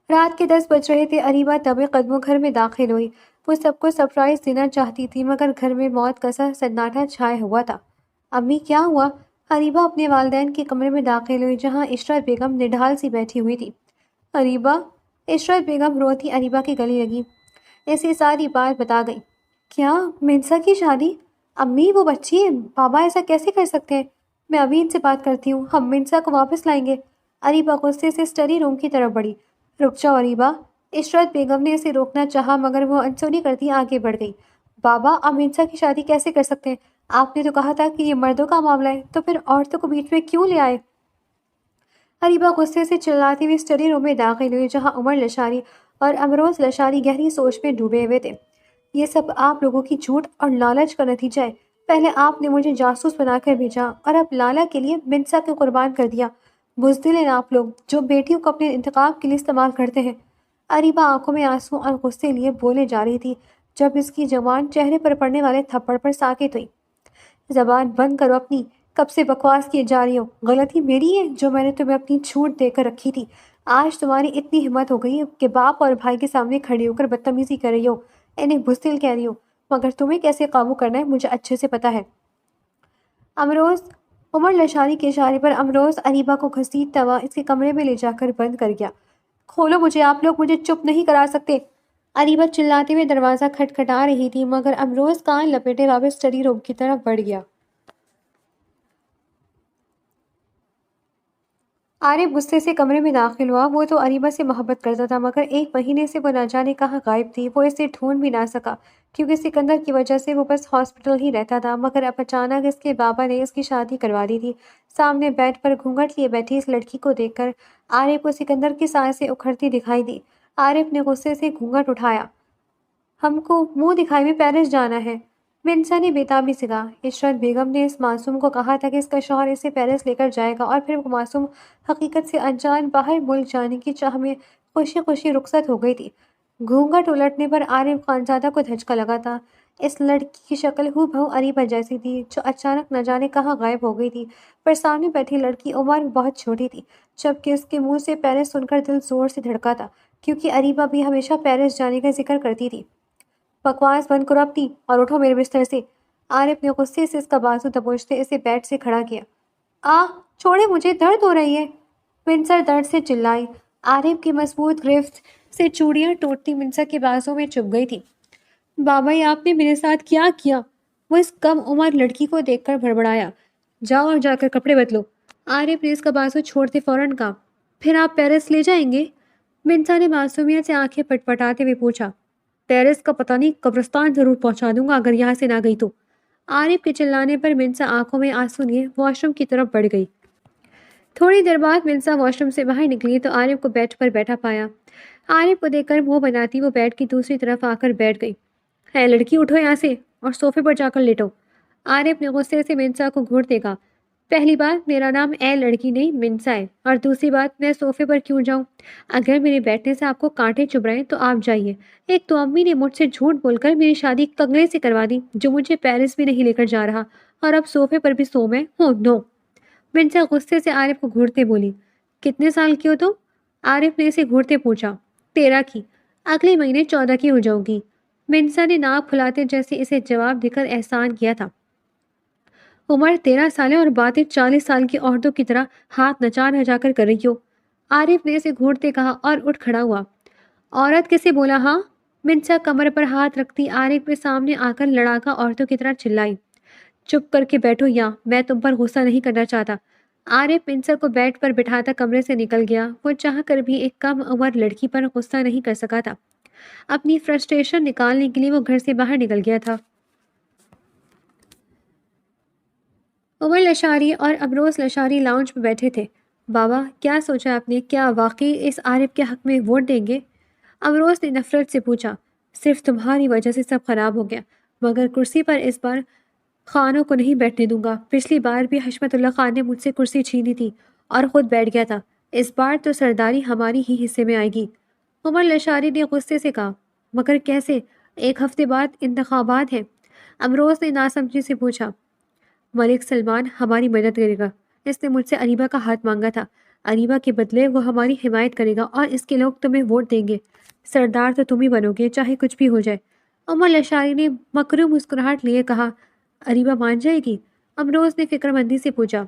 رات کے 10 بج رہے تھے۔ اریبہ دبے قدموں گھر میں داخل ہوئی۔ وہ سب کو سرپرائز دینا چاہتی تھی مگر گھر میں موت کا سا سناٹا چھایا ہوا تھا۔ امی، کیا ہوا؟ اریبہ اپنے والدین کے کمرے میں داخل ہوئی جہاں عشرت بیگم نڈھال سی بیٹھی ہوئی تھی۔ اریبہ، عشرت بیگم روتی اریبہ کی گلے لگی۔ ایسی ساری بات بتا گئی۔ کیا منسا کی شادی؟ امی، وہ بچی ہے، بابا ایسا کیسے کر سکتے ہیں؟ میں ابھی ان سے بات کرتی ہوں، ہم منسا کو واپس لائیں گے۔ اریبہ غصے سے اسٹڈی روم کی طرف بڑھی۔ رک جاؤ اریبہ، عشرت بیگم نے اسے روکنا چاہا مگر وہ انسونی کرتی آگے بڑھ گئی۔ بابا، آپ منسا کی شادی کیسے کر سکتے ہیں؟ آپ نے تو کہا تھا کہ یہ مردوں کا معاملہ ہے، تو پھر عورتوں کو بیچ میں کیوں لے آئے؟ اریبہ غصے سے چلاتی ہوئی اسٹڈی روم میں داخل ہوئی جہاں عمر لشاری اور امروز لشاری گہری سوچ میں ڈوبے ہوئے تھے۔ یہ سب آپ لوگوں کی جھوٹ اور لالچ کا نتیجہ ہے۔ پہلے آپ نے مجھے جاسوس بنا کر بھیجا اور اب لالا کے لیے منسا کو قربان کر دیا۔ بزدل ہیں آپ لوگ جو بیٹیوں کو اپنے انتخاب کے لیے استعمال کرتے ہیں۔ اریبہ آنکھوں میں آنسو اور غصے لیے بولے جا رہی تھی جب اس کی جوان چہرے پر پڑنے والے تھپڑ پر ساکت ہوئی۔ زبان بند کرو اپنی، کب سے بکواس کیے جا رہی ہو؟ غلطی میری ہے جو میں نے تمہیں اپنی چھوٹ دے کر رکھی تھی۔ آج تمہاری اتنی ہمت ہو گئی کہ باپ اور بھائی کے سامنے کھڑی ہو کر بدتمیزی کر رہی ہو، انہیں بزدل کہہ رہی ہو، مگر تمہیں کیسے قابو کرنا ہے مجھے اچھے سے پتا ہے۔ امروز، عمر لشانی کے اشارے پر امروز اریبہ کو گھسیٹتا ہوا اس کے کمرے میں لے جا کر بند کر گیا۔ کھولو مجھے، آپ لوگ مجھے چپ نہیں کرا سکتے۔ اریبہ چلاتے ہوئے دروازہ کھٹکھٹا رہی تھی مگر امروز کان لپیٹے واپس اسٹڈی روم کی طرف بڑھ گیا۔ عارف غصے سے کمرے میں داخل ہوا۔ وہ تو اریبہ سے محبت کرتا تھا مگر ایک مہینے سے وہ نہ جانے کہاں غائب تھی۔ وہ اسے ڈھونڈ بھی نہ سکا کیونکہ سکندر کی وجہ سے وہ بس ہاسپٹل ہی رہتا تھا مگر اب اچانک اس کے بابا نے اس کی شادی کروا دی تھی۔ سامنے بیڈ پر گھونگھٹ لیے بیٹھی اس لڑکی کو دیکھ کر عارف کو سکندر کی سانسیں اکھڑتی دکھائی دی۔ عارف نے غصے سے گھونگھٹ اٹھایا۔ ہم کو منہ دکھائی میں پیرس جانا ہے، منسا نے بےتابی سے کہا۔ عشرت بیگم نے اس معصوم کو کہا تھا کہ اس کا شوہر اسے پیرس لے کر جائے گا اور پھر وہ معصوم حقیقت سے انجان باہر ملک جانے کی چاہ میں خوشی خوشی رخصت ہو گئی تھی۔ گھونگھٹ الٹنے پر عارف خانزادہ کو دھچکا لگا تھا۔ اس لڑکی کی شکل ہو بہو اریبہ جیسی تھی جو اچانک نہ جانے کہاں غائب ہو گئی تھی، پر سامنے بیٹھی لڑکی عمر میں بہت چھوٹی تھی جبکہ اس کے منہ سے پیرس سن کر دل زور سے دھڑکا تھا کیونکہ اریبہ بھی ہمیشہ پیرس جانے کا ذکر کرتی تھی۔ بکواس بند کرو اپنی اور اٹھو میرے بستر سے۔ عارف نے غصے سے اس کا بازو دبوچتے اسے بیڈ سے کھڑا کیا۔ چھوڑے مجھے، درد ہو رہی ہے، منسر درد سے چلائی۔ عارف کی مضبوط گرفت سے چوڑیاں ٹوٹتی منسا کے بازو میں چبھ گئی تھی۔ بابا، یہ آپ نے میرے ساتھ کیا کیا؟ وہ اس کم عمر لڑکی کو دیکھ کر بڑبڑایا۔ جاؤ اور جا کر کپڑے بدلو۔ عارف نے اس کا بازو چھوڑتے فوراً کہا۔ پھر آپ پیرس لے جائیں گے؟ منسا نے معصومیت سے آنکھیں پٹپٹاتے ہوئے پوچھا۔ پیرس کا پتہ نہیں، قبرستان ضرور پہنچا دوں گا اگر یہاں سے نہ گئی تو۔ عارف کے چلانے پر منسا آنکھوں میں آنسو لیے واش روم کی طرف بڑھ گئی۔ تھوڑی دیر بعد منسا واش روم سے باہر نکلی تو عارف کو بیڈ پر بیٹھا پایا۔ عارف کو دیکھ کر منہ بناتی وہ بیڈ کی دوسری طرف آ کر بیٹھ گئی۔ ہے لڑکی، اٹھو یہاں سے اور صوفے پر جا کر لیٹو۔ عارف نے غصے سے منسا کو گھورتے کہا۔ پہلی بات، میرا نام اے لڑکی نہیں منسا ہے، اور دوسری بات، میں صوفے پر کیوں جاؤں؟ اگر میرے بیٹھنے سے آپ کو کانٹے چبھ رہے ہیں تو آپ جائیے۔ ایک تو امی نے مجھ سے جھوٹ بول کر میری شادی کنگلے سے کروا دی جو مجھے پیرس بھی نہیں لے کر جا رہا، اور اب صوفے پر بھی سو میں ہوں۔ نو، منسا غصے سے عارف کو گھورتے بولی۔ کتنے سال کی ہو تم؟ عارف نے اسے گھورتے پوچھا۔ 13 کی، اگلے مہینے 14 کی ہو جاؤ گی۔ منسا نے ناک کھلاتے جیسے اسے جواب دے کر احسان کیا تھا۔ عمر 13 سال ہے اور باتیں 40 سال کی عورتوں کی طرح ہاتھ نچا نچا کر رہی ہو۔ عارف نے اسے گھورتے کہا اور اٹھ کھڑا ہوا۔ عورت کسے بولا؟ ہاں، منسا کمر پر ہاتھ رکھتی عارف کے سامنے آ کر لڑاکا عورتوں کی طرح چلائی، چپ کر کے بیٹھو یہاں، میں تم پر غصہ نہیں کرنا چاہتا۔ عارف منسا کو بیڈ پر بٹھاتا کمرے سے نکل گیا۔ وہ چاہ کر بھی ایک کم عمر لڑکی پر غصہ نہیں کر سکا تھا۔ اپنی فرسٹریشن نکالنے کے لیے وہ گھر سے باہر نکل گیا تھا۔ عمر لشاری اور ابروز لشاری لاؤنج میں بیٹھے تھے۔ بابا، کیا سوچا آپ نے؟ کیا واقعی اس عارف کے حق میں ووٹ دیں گے؟ ابروز نے نفرت سے پوچھا۔ صرف تمہاری وجہ سے سب خراب ہو گیا، مگر کرسی پر اس بار خانوں کو نہیں بیٹھنے دوں گا۔ پچھلی بار بھی حشمت اللہ خان نے مجھ سے کرسی چھینی تھی اور خود بیٹھ گیا تھا۔ اس بار تو سرداری ہماری ہی حصے میں آئے گی۔ عمر لشاری نے غصے سے کہا۔ مگر کیسے؟ ایک ہفتے بعد انتخابات ہیں۔ ابروز نے ناسمجھی سے پوچھا۔ ملک سلمان ہماری مدد کرے گا۔ اس نے مجھ سے اریبہ کا ہاتھ مانگا تھا۔ اریبہ کے بدلے وہ ہماری حمایت کرے گا اور اس کے لوگ تمہیں ووٹ دیں گے۔ سردار تو تم ہی بنو گے، چاہے کچھ بھی ہو جائے۔ عمر لشاری نے مکرو مسکراہٹ لیے کہا۔ اریبہ مان جائے گی؟ ابروز نے فکر مندی سے پوچھا۔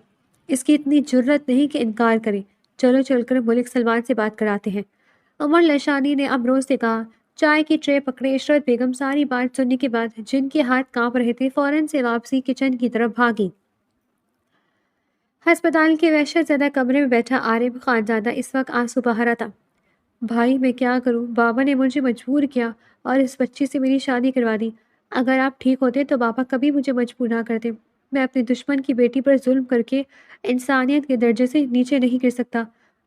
اس کی اتنی جرت نہیں کہ انکار کرے۔ چلو چل کر ملک سلمان سے بات کراتے ہیں۔ عمر لشانی نے ابروز سے کہا۔ چائے کی ٹرے پکڑے عشرت بیگم ساری بات سننے کے بعد، جن کے ہاتھ کانپ رہے تھے، فوراً سے واپسی کچن کی طرف بھاگی۔ ہسپتال کے وحشت زدہ کمرے میں بیٹھا عارف خانزادہ اس وقت آنسو بہا رہا تھا۔ بھائی، میں کیا کروں؟ بابا نے مجھے مجبور کیا اور اس بچی سے میری شادی کروا دی۔ اگر آپ ٹھیک ہوتے تو بابا کبھی مجھے مجبور نہ کرتے۔ میں اپنے دشمن کی بیٹی پر ظلم کر کے انسانیت کے درجے سے نیچے نہیں گر سکتا،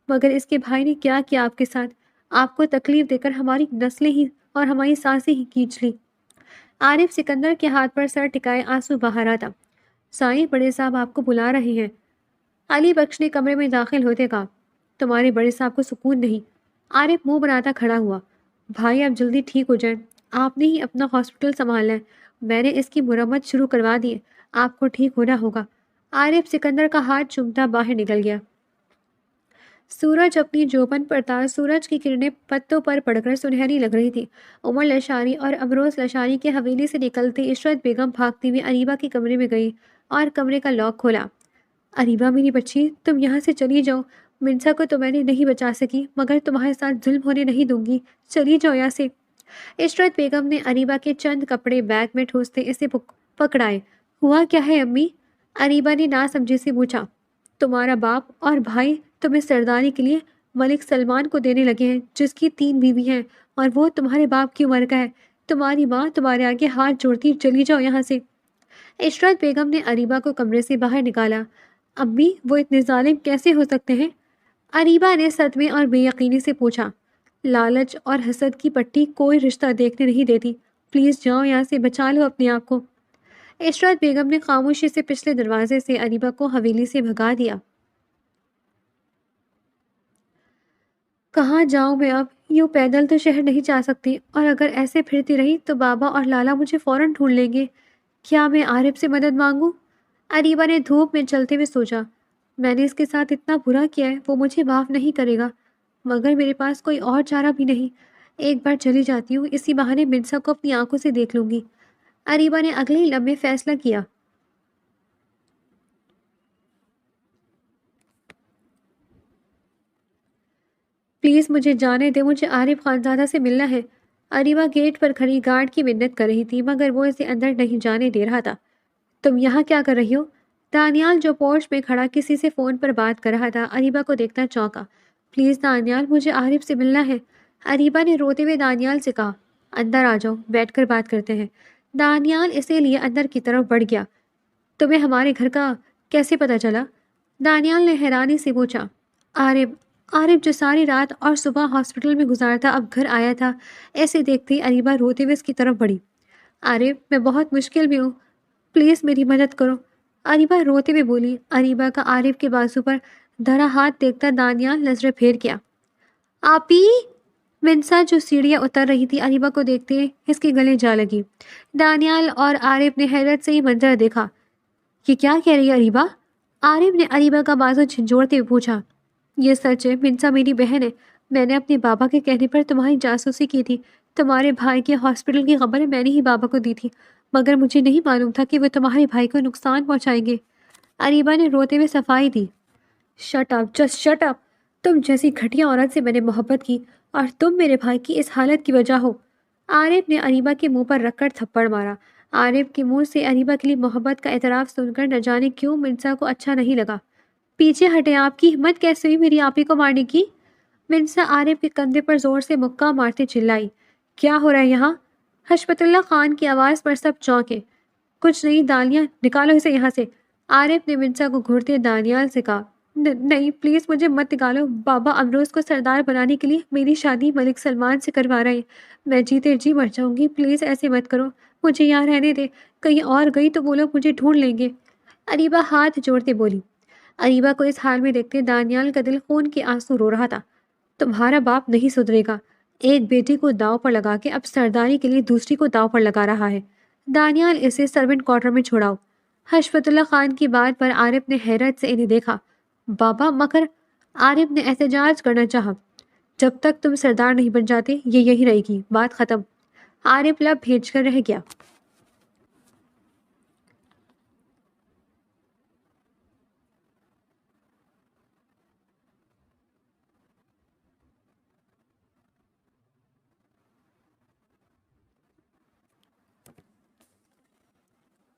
مگر اس کے بھائی نے کیا کیا آپ کے ساتھ؟ آپ کو تکلیف دے کر ہماری نسلیں ہی اور ہماری سانسیں ہی کھینچ لی۔ عارف سکندر کے ہاتھ پر سر ٹکائے آنسو بہا رہا تھا۔ سائیں، بڑے صاحب آپ کو بلا رہے ہیں۔ علی بخش نے کمرے میں داخل ہوتے کہا۔ تمہارے بڑے صاحب کو سکون نہیں۔ عارف منہ بناتا کھڑا ہوا۔ بھائی، آپ جلدی ٹھیک ہو جائیں۔ آپ نے ہی اپنا ہاسپٹل سنبھالنا ہے۔ میں نے اس کی مرمت شروع کروا دی ہے۔ آپ کو ٹھیک ہونا ہوگا۔ عارف سکندر کا ہاتھ چومتا باہر نکل گیا۔ سورج اپنی جوبن پر تھا۔ سورج کی کرنیں پتوں پر پڑ کر سنہری لگ رہی تھی۔ عمر لشاری اور ابروز لشاری کے حویلی سے نکلتے عشرت بیگم بھاگتی ہوئی اریبہ کے کمرے میں گئی اور کمرے کا لاک کھولا۔ اریبہ میری بچی، تم یہاں سے چلی جاؤ۔ منسا کو تو میں نے نہیں بچا سکی، مگر تمہارے ساتھ ظلم ہونے نہیں دوں گی۔ چلی جاؤ یہاں سے۔ عشرت بیگم نے اریبہ کے چند کپڑے بیگ میں ٹھوستے اسے پکڑائے۔ ہوا کیا ہے امی؟ اریبہ نے ناسمجھی سے پوچھا۔ تمہارا باپ اور بھائی تمہیں سرداری کے لیے ملک سلمان کو دینے لگے ہیں، جس کی 3 بیوی ہیں اور وہ تمہارے باپ کی عمر کا ہے۔ تمہاری ماں تمہارے آگے ہاتھ جوڑتی، چلی جاؤ یہاں سے۔ عشرت بیگم نے اریبہ کو کمرے سے باہر نکالا۔ امی، وہ اتنے ظالم کیسے ہو سکتے ہیں؟ اریبہ نے صدمے اور بے یقینی سے پوچھا۔ لالچ اور حسد کی پٹی کوئی رشتہ دیکھنے نہیں دیتی۔ پلیز جاؤ یہاں سے، بچا لو اپنے آپ کو۔ عشرت بیگم نے خاموشی سے پچھلے دروازے سے اریبہ کو حویلی سے بھگا دیا۔ کہاں جاؤں میں اب؟ یوں پیدل تو شہر نہیں جا سکتی، اور اگر ایسے پھرتی رہی تو بابا اور لالا مجھے فوراً ڈھونڈ لیں گے۔ کیا میں عارف سے مدد مانگوں؟ اریبہ نے دھوپ میں چلتے ہوئے سوچا۔ میں نے اس کے ساتھ اتنا برا کیا ہے، وہ مجھے معاف نہیں کرے گا، مگر میرے پاس کوئی اور چارہ بھی نہیں۔ ایک بار چلی جاتی ہوں، اسی بہانے منسا کو اپنی آنکھوں سے دیکھ لوں گی۔ اریبہ نے اگلے ہی لمحے فیصلہ کیا۔ پلیز مجھے جانے دے، مجھے عارف خانزادہ سے ملنا ہے۔ اریبہ گیٹ پر کھڑی گارڈ کی منت کر رہی تھی، مگر وہ اسے اندر نہیں جانے دے رہا تھا۔ تم یہاں کیا کر رہی ہو؟ دانیال جو پورچ میں کھڑا کسی سے فون پر بات کر رہا تھا، اریبہ کو دیکھنا چونکا۔ پلیز دانیال، مجھے عارف سے ملنا ہے۔ اریبہ نے روتے ہوئے دانیال سے کہا۔ اندر آ جاؤ، بیٹھ کر بات کرتے ہیں۔ دانیال اسے لیے اندر کی طرف بڑھ گیا۔ تمہیں ہمارے گھر کا کیسے پتہ چلا؟ دانیال نے حیرانی سے پوچھا۔ عارف جو ساری رات اور صبح ہاسپٹل میں گزارتا اب گھر آیا تھا۔ ایسے دیکھتے ہی اریبہ روتے ہوئے اس کی طرف بڑھی۔ عارف، میں بہت مشکل میں ہوں، پلیز میری مدد کرو، اریبہ روتے ہوئے بولی۔ اریبہ کا عارف کے بازو پر دھرا ہاتھ دیکھتا دانیال نظریں پھیر گیا۔ آپی! منسا جو سیڑھیاں اتر رہی تھی، اریبہ کو دیکھتے اس کے گلے جا لگی۔ دانیال اور عارف نے حیرت سے یہ منظر دیکھا۔ یہ کیا کہہ رہی ہے اریبہ؟ عارف نے اریبہ کا بازو جھنجھوڑتے ہوئے پوچھا۔ یہ سچ ہے، منسا میری بہن ہے۔ میں نے اپنے بابا کے کہنے پر تمہاری جاسوسی کی تھی۔ تمہارے بھائی کے ہاسپٹل کی خبر میں نے ہی بابا کو دی تھی، مگر مجھے نہیں معلوم تھا کہ وہ تمہارے بھائی کو نقصان پہنچائیں گے۔ اریبہ نے روتے ہوئے صفائی دی۔ Shut up, just shut up! تم جیسی گھٹیا عورت سے میں نے محبت کی، اور تم میرے بھائی کی اس حالت کی وجہ ہو۔ عارف نے اریبہ کے منہ پر رکھ کر تھپڑ مارا۔ عارف کے منہ سے اریبہ کے لیے محبت کا اعتراف سن کر نہ جانے کیوں منسا کو اچھا نہیں لگا۔ پیچھے ہٹے، آپ کی ہمت کیسے ہوئی میری آپی کو مارنے کی؟ منسا عارف کے کندھے پر زور سے مکہ مارتے چلائی۔ کیا ہو رہا ہے یہاں؟ حشمت اللہ خان کی آواز پر سب چونکے۔ کچھ نہیں دانیہ، نکالو اسے یہاں سے، عارف نے منسا کو گھورتے دانیال سے کہا۔ نہیں پلیز مجھے مت نکالو، بابا امروز کو سردار بنانے کے لیے میری شادی ملک سلمان سے کروا رہے ہیں، میں جیتے جی مر جاؤں گی، پلیز ایسے مت کرو، مجھے یہاں رہنے دے، کہیں اور گئی تو وہ لوگ مجھے ڈھونڈ لیں گے، اریبہ ہاتھ جوڑتے بولی۔ اریبہ کو اس حال میں دیکھتے دانیال کا دل خون کے آنسو رو رہا تھا۔ تمہارا باپ نہیں سدھرے گا، ایک بیٹی کو داؤ پر لگا کے اب سرداری کے لیے دوسری کو داؤ پر لگا رہا ہے۔ دانیال اسے سرونٹ کوارٹر میں چھوڑاؤ۔ حشمت اللہ خان کی بات پر عارف نے حیرت سے انہیں دیکھا۔ بابا مگر، عارف نے احتجاج کرنا چاہا۔ جب تک تم سردار نہیں بن جاتے یہ یہی رہے گی، بات ختم۔ عارف لب بھیج کر رہ گیا۔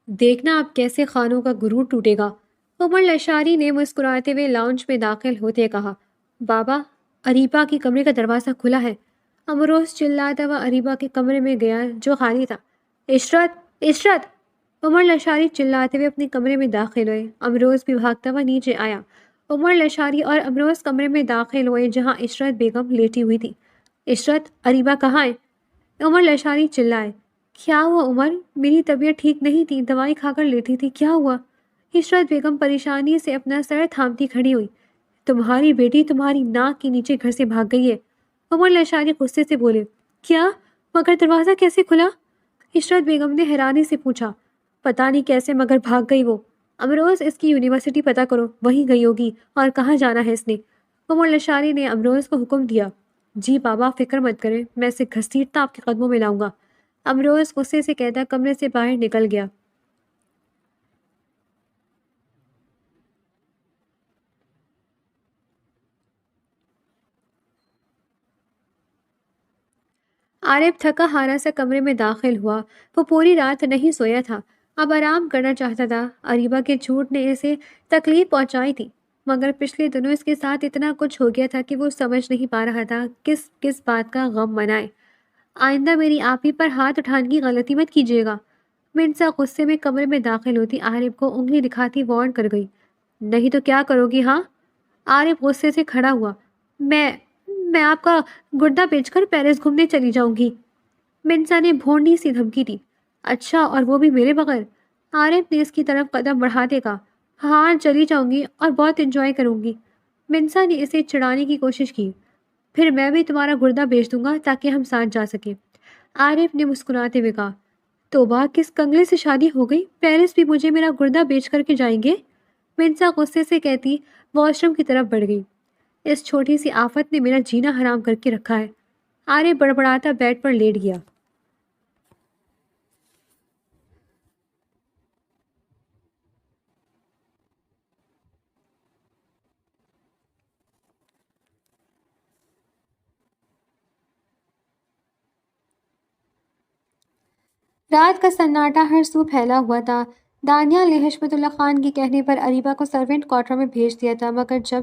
دیکھنا اب کیسے خانوں کا غرور ٹوٹے گا، عمر لشاری نے مسکراتے ہوئے لاؤنج میں داخل ہوتے کہا۔ بابا، اریبہ کے کمرے کا دروازہ کھلا ہے۔ امروز چلاتا ہوا اریبہ کے کمرے میں گیا جو خالی تھا۔ عشرت، عشرت! عمر لشاری چلاتے ہوئے اپنے کمرے میں داخل ہوئے۔ امروز بھی بھاگتا ہوا نیچے آیا۔ عمر لشاری اور امروز کمرے میں داخل ہوئے جہاں عشرت بیگم لیٹی ہوئی تھی۔ عشرت، اریبہ کہاں ہے؟ عمر لشاری چلائے۔ کیا ہوا عمر؟ میری طبیعت ٹھیک نہیں تھی، دوائی کھا کر لیٹی تھی، کیا ہوا؟ عشرت بیگم پریشانی سے اپنا سر تھامتی کھڑی ہوئی۔ تمہاری بیٹی تمہاری ناک کے نیچے گھر سے بھاگ گئی ہے، عمر لشاری غصے سے بولے۔ کیا؟ مگر دروازہ کیسے کھلا؟ عشرت بیگم نے حیرانی سے پوچھا۔ پتہ نہیں کیسے مگر بھاگ گئی وہ۔ امروز اس کی یونیورسٹی پتہ کرو، وہیں گئی ہوگی، اور کہاں جانا ہے اس نے؟ عمر لشاری نے امروز کو حکم دیا۔ جی بابا فکر مت کریں، میں اسے گھسیٹتا آپ کے قدموں میں لاؤں گا، امروز غصے سے کہتا کمرے سے باہر نکل گیا۔ عارف تھکا ہارا سا کمرے میں داخل ہوا۔ وہ پوری رات نہیں سویا تھا، اب آرام کرنا چاہتا تھا۔ اریبہ کے جھوٹ نے اسے تکلیف پہنچائی تھی، مگر پچھلے دنوں اس کے ساتھ اتنا کچھ ہو گیا تھا کہ وہ سمجھ نہیں پا رہا تھا کس کس بات کا غم منائے۔ آئندہ میری آپی پر ہاتھ اٹھانے کی غلطی مت کیجیے گا، منسا غصے میں کمرے میں داخل ہوتی عارف کو انگلی دکھاتی وارن کر گئی۔ نہیں تو کیا کرو گی ہاں؟ عارف غصے سے کھڑا ہوا۔ میں میں آپ کا گردہ بیچ کر پیرس گھومنے چلی جاؤں گی، منسا نے بھونڈی سی دھمکی دی۔ اچھا، اور وہ بھی میرے بغیر؟ عارف نے اس کی طرف قدم بڑھاتے کہا۔ ہاں چلی جاؤں گی اور بہت انجوائے کروں گی، منسا نے اسے چڑھانے کی کوشش کی۔ پھر میں بھی تمہارا گردہ بیچ دوں گا تاکہ ہم ساتھ جا سکیں، عارف نے مسکراتے ہوئے کہا۔ توبہ، کس کنگلے سے شادی ہو گئی، پیرس بھی مجھے میرا گردہ بیچ کر کے جائیں گے، منسا غصے سے کہتی واش روم کی طرف بڑھ گئی۔ اس چھوٹی سی آفت نے میرا جینا حرام کر کے رکھا ہے، عارف بڑبڑاتا بیڈ پر لیٹ گیا۔ رات کا سناٹا ہر سو پھیلا ہوا تھا۔ دانیال نے حشمت اللہ خان کے کہنے پر اریبہ کو سرونٹ کوارٹر میں بھیج دیا تھا، مگر جب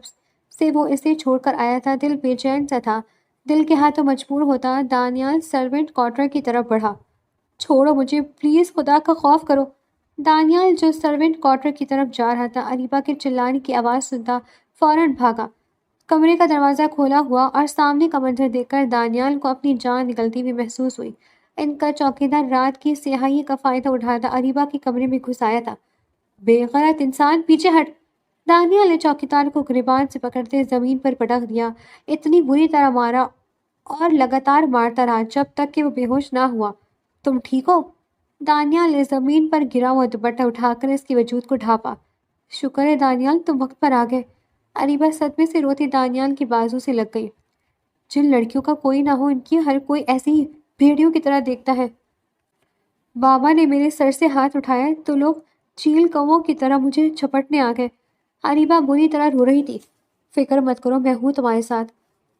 سے وہ اسے چھوڑ کر آیا تھا دل بے چین سا تھا، دل کے ہاتھوں مجبور ہوتا دانیال سرونٹ کوارٹر کی طرف بڑھا۔ چھوڑو مجھے پلیز، خدا کا خوف کرو، دانیال جو سرونٹ کوارٹر کی طرف جا رہا تھا اریبہ کے چلانے کی آواز سنتا فوراً بھاگا۔ کمرے کا دروازہ کھولا ہوا اور سامنے کا منظر دیکھ کر دانیال کو اپنی جان نکلتی ہوئی محسوس ہوئی۔ ان کا چوکیدار رات کی سیاہی کا فائدہ اٹھاتا اریبہ کے کمرے میں گھس آیا تھا۔ بے غیرت انسان، پیچھے ہٹ! دانیال نے چوکیدار کو گریبان سے پکڑتے زمین پر پٹک دیا، اتنی بری طرح مارا اور لگاتار مارتا رہا جب تک کہ وہ بے ہوش نہ ہوا۔ تم ٹھیک ہو؟ دانیال نے زمین پر گرا ہوا دوپٹہ اٹھا کر اس کے وجود کو ڈھانپا۔ شکر ہے دانیال، تم وقت پر آ گئے، اریبہ صدمے سے روتی دانیال کے بازو سے لگ گئی۔ جن لڑکیوں کا کوئی نہ ہو ان کی ہر کوئی ایسی ہی بھیڑیوں کی طرح دیکھتا ہے۔ بابا نے میرے سر سے ہاتھ اٹھایا تو لوگ چیل کووں کی طرح مجھے چھپٹنے آ گئے، اریبہ بری طرح رو رہی تھی۔ فکر مت کرو، میں ہوں تمہارے ساتھ،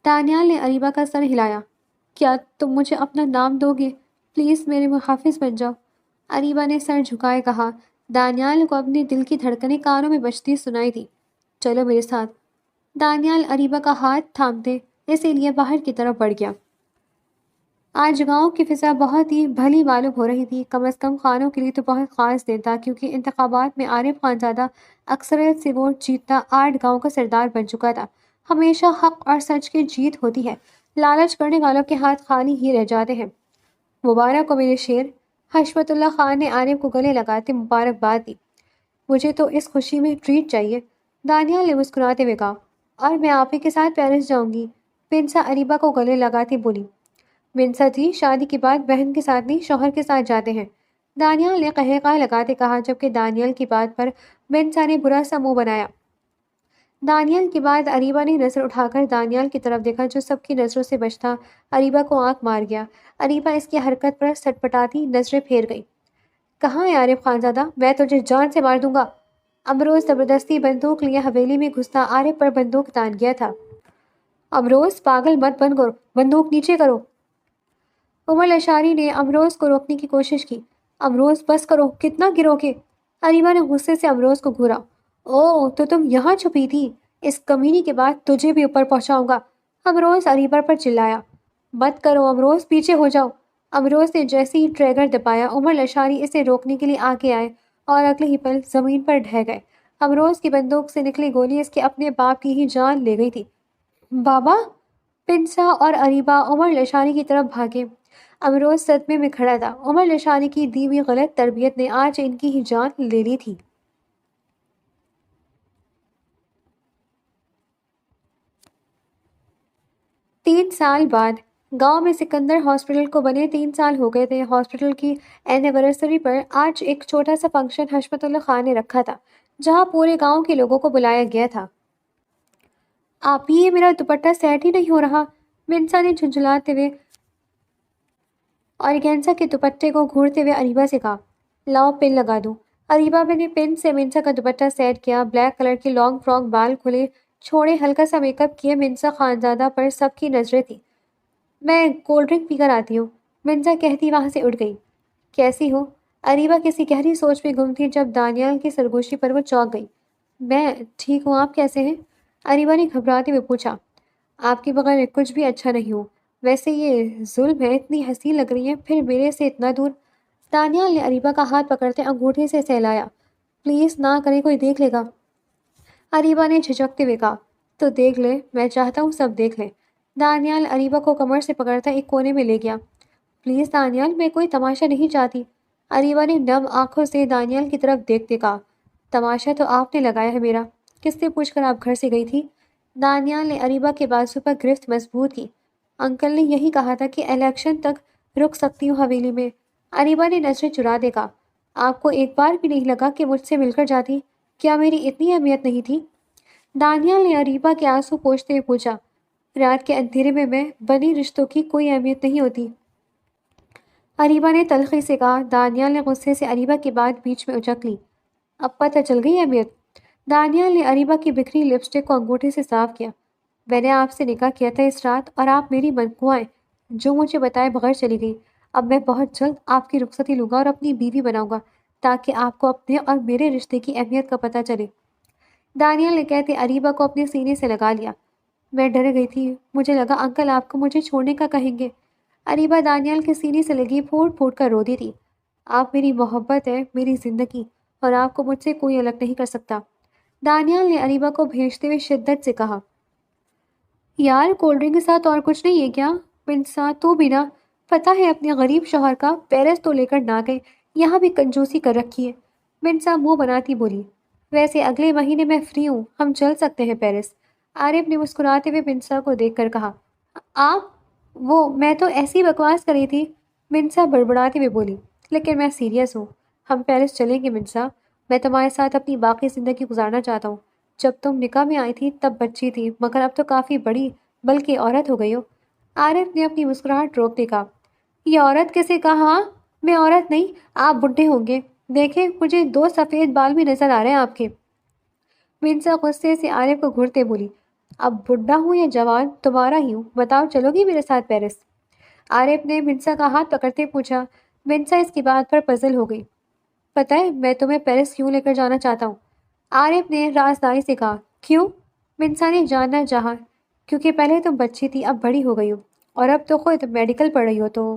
دانیال نے اریبہ کا سر ہلایا۔ کیا تم مجھے اپنا نام دو گے؟ پلیز میرے محافظ بن جاؤ۔ اریبا نے سر جھکائے کہا۔ دانیال کو اپنے دل کی دھڑکنیں کانوں میں بجتی سنائی دی۔ چلو میرے ساتھ۔ دانیال اریبا کا ہاتھ تھامتے اسی لیے باہر کی طرف بڑھ گیا۔ آج گاؤں کی فضا بہت ہی بھلی معلوم ہو رہی تھی، کم از کم خانوں کے لیے تو بہت خاص دن تھا، کیونکہ انتخابات میں عارف خانزادہ اکثریت سے ووٹ جیتتا 8 گاؤں کا سردار بن چکا تھا۔ ہمیشہ حق اور سچ کی جیت ہوتی ہے، لالچ کرنے والوں کے ہاتھ خالی ہی رہ جاتے ہیں۔ مبارک ہو میرے شیر۔ حشمت اللہ خان نے عارف کو گلے لگاتے مبارکباد دی۔ مجھے تو اس خوشی میں ٹریٹ چاہیے، دانیال نے مسکراتے ہوئے کہا۔ اور میں آپ ہی کے ساتھ پیرس جاؤں گی، پنسا اریبا کو گلے لگاتی بولی۔ منسا جی شادی کے بعد بہن کے ساتھ نہیں شوہر کے ساتھ جاتے ہیں، دانیال نے قہقہہ لگاتے کہا، جبکہ دانیال کی بات پر منسا نے برا سا منہ بنایا۔ دانیال کے بعد اریبا نے نظر اٹھا کر دانیال کی طرف دیکھا، جو سب کی نظروں سے بچتا اریبا کو آنکھ مار گیا۔ اریبا اس کی حرکت پر سٹپٹاتی نظریں پھیر گئی۔ کہاں ہے عارف خانزادہ؟ میں تجھے جان سے مار دوں گا۔ امروز زبردستی بندوق لیے حویلی میں گھستا عارف پر بندوق تان گیا تھا۔ امروز پاگل مت بن کرو، بندوق نیچے کرو۔ عمر اشاری نے امروز کو روکنے کی کوشش کی۔ امروز بس کرو، کتنا گرو گے؟ اریبا نے غصے سے امروز کو گھورا۔ او تو تم یہاں چھپی تھی، اس کمینی کے بعد تجھے بھی اوپر پہنچاؤں گا، امروز اریبا پر چلایا۔ مت کرو امروز، پیچھے ہو جاؤ۔ امروز نے جیسے ہی ٹریگر دبایا، عمر اشاری اسے روکنے کے لیے آگے آئے اور اگلے ہی پل زمین پر ڈھہ گئے۔ امروز کی بندوق سے نکلی گولی اس کے اپنے باپ کی ہی جان لے گئی تھی۔ بابا! پنسا اور اریبا عمر لشانی کی طرف بھاگے۔ امروز صدمے میں کھڑا تھا، عمر لشانی کی دی ہوئی غلط تربیت نے آج ان کی ہی جان لے لی تھی۔ 3 سال بعد گاؤں میں سکندر ہاسپٹل کو بنے 3 سال ہو گئے تھے۔ ہاسپٹل کی اینیورسری پر آج ایک چھوٹا سا فنکشن حشمت اللہ خان نے رکھا تھا، جہاں پورے گاؤں کے لوگوں کو بلایا گیا تھا۔ آپ یہ میرا دوپٹہ سیٹ ہی نہیں ہو رہا، منسا نے جھنجھلاتے ہوئے اور گینسا کے دوپٹے کو گھورتے ہوئے اریبا سے کہا۔ لاؤ پن لگا دوں۔ اریبا نے پن سے منسا کا دوپٹہ سیٹ کیا۔ بلیک کلر کی لانگ فراک، بال کھلے چھوڑے، ہلکا سا میک اپ کیے منسا خانزادہ پر سب کی نظریں تھیں۔ میں کولڈ ڈرنک پی کر آتی ہوں، منسا کہتی وہاں سے اٹھ گئی۔ کیسی ہو؟ اریبا کسی گہری سوچ میں گم تھی جب دانیال کی سرگوشی پر وہ چونک گئی۔ میں ٹھیک ہوں، آپ کیسے ہیں؟ اریبا نے گھبراتے ہوئے پوچھا۔ آپ کے بغیر کچھ بھی اچھا نہیں ہوں، ویسے یہ ظلم ہے، اتنی حسین لگ رہی ہے، پھر میرے سے اتنا دور۔ دانیال نے اریبا کا ہاتھ پکڑتے انگوٹھے سے سہلایا۔ پلیز نہ کریں، کوئی دیکھ لے گا۔ اریبا نے جھجکتے ہوئے کہا۔ تو دیکھ لے، میں چاہتا ہوں سب دیکھ لیں۔ دانیال اریبا کو کمر سے پکڑتا ایک کونے میں لے گیا۔ پلیز دانیال، میں کوئی تماشا نہیں چاہتی۔ اریبا نے نم آنکھوں سے دانیال کی طرف دیکھتے کہا۔ تماشا تو آپ نے لگایا ہے میرا، کس سے پوچھ کر آپ گھر سے گئی تھی؟ دانیال نے اریبا کے بازو پر گرفت مضبوط کی۔ انکل نے یہی کہا تھا کہ الیکشن تک رک سکتی ہوں حویلی میں۔ اریبا نے نظریں چرا دے کہا۔ آپ کو ایک بار بھی نہیں لگا کہ مجھ سے مل کر جاتی؟ کیا میری اتنی اہمیت نہیں تھی؟ دانیال نے اریبا کے آنسو پوچھتے ہوئے پوچھا۔ رات کے اندھیرے میں بنی رشتوں کی کوئی اہمیت نہیں ہوتی، اریبا نے تلخی سے کہا۔ دانیال نے غصے سے اریبا کی بات بیچ میں اچک لی۔ اب پتہ چل گئی اہمیت؟ دانیال نے اریبا کی بکھری لپسٹک کو انگوٹھے سے صاف کیا۔ میں نے آپ سے نکاح کیا تھا اس رات، اور آپ میری منقوائیں جو مجھے بتائے بغیر چلی گئی۔ اب میں بہت جلد آپ کی رخصتی لوں گا اور اپنی بیوی بناؤں گا، تاکہ آپ کو اپنے اور میرے رشتے کی اہمیت کا پتہ چلے۔ دانیال نے کہتے اریبا کو اپنے سینے سے لگا لیا۔ میں ڈر گئی تھی، مجھے لگا انکل آپ کو مجھے چھوڑنے کا کہیں گے۔ اریبا دانیال کے سینے سے لگی پھوٹ پھوٹ کر روتی تھی۔ آپ میری محبت ہے، میری زندگی، اور آپ کو مجھ سے کوئی الگ نہیں کر سکتا، دانیال نے اریبا کو بھیجتے ہوئے شدت سے کہا۔ یار کولڈ ڈرنک کے ساتھ اور کچھ نہیں ہے کیا؟ منسا تو بھی نہ، پتہ ہے اپنے غریب شوہر کا پیرس تو لے کر نہ گئے، یہاں بھی کنجوسی کر رکھی ہے، منسا منہ بناتی بولی۔ ویسے اگلے مہینے میں فری ہوں، ہم چل سکتے ہیں پیرس، عارف نے مسکراتے ہوئے منسا کو دیکھ کر کہا۔ آپ وہ میں تو ایسی بکواس کر رہی تھی، منسا بڑبڑاتے ہوئے بولی، لیکن میں سیریس ہوں، ہم پیرس چلیں گے منسا، میں تمہارے ساتھ اپنی باقی زندگی گزارنا چاہتا ہوں۔ جب تم نکاح میں آئی تھی تب بچی تھی، مگر اب تو کافی بڑی بلکہ عورت ہو گئی ہو، عارف نے اپنی مسکراہٹ روکتے کہا۔ یہ عورت کیسے کہا؟ میں عورت نہیں، آپ بڈھے ہوں گے، دیکھیں مجھے 2 سفید بال بھی نظر آ رہے ہیں آپ کے، منسا غصے سے عارف کو گھورتے بولی۔ اب بڈھا ہوں یا جوان تمہارا ہی ہوں، بتاؤ چلو گی میرے ساتھ پیرس؟ عارف نے منسا کا ہاتھ پکڑتے پوچھا۔ منسا اس کی بات پر پزل ہو گئی۔ پتہ ہے میں تمہیں پیرس کیوں لے کر جانا چاہتا ہوں؟ عارف نے رازداری سے کہا۔ کیوں؟ منسا نے جاننا چاہا۔ کیونکہ پہلے تم بچی تھی، اب بڑی ہو گئی ہو، اور اب تو خود میڈیکل پڑھ رہی ہو تو۔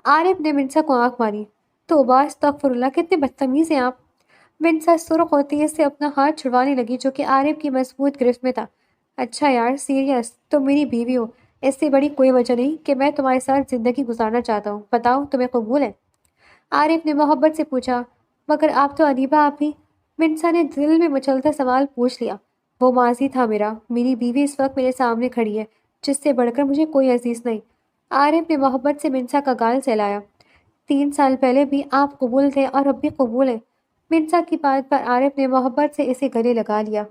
عارف نے منسا کو آنکھ ماری۔ توبہ استغفر اللہ، کتنے بدتمیز ہیں آپ۔ منسا سرخ ہوتی اس سے اپنا ہاتھ چھڑوانے لگی جو کہ عارف کی مضبوط گرفت میں تھا۔ اچھا یار، سیریس، تم میری بیوی ہو، اس سے بڑی کوئی وجہ نہیں کہ میں تمہارے ساتھ زندگی گزارنا چاہتا ہوں۔ بتاؤ تمہیں قبول ہے؟ عارف نے محبت سے پوچھا۔ مگر آپ تو ادیبہ آپی۔ منسا نے دل میں مچلتا سوال پوچھ لیا۔ وہ ماضی تھا میرا، میری بیوی اس وقت میرے سامنے کھڑی ہے، جس سے بڑھ کر مجھے کوئی عزیز نہیں۔ عارف نے محبت سے منسا کا گال سہلایا۔ 3 سال پہلے بھی آپ قبول تھے اور اب بھی قبول ہیں۔ منسا کی بات پر عارف نے محبت سے اسے گلے لگا لیا۔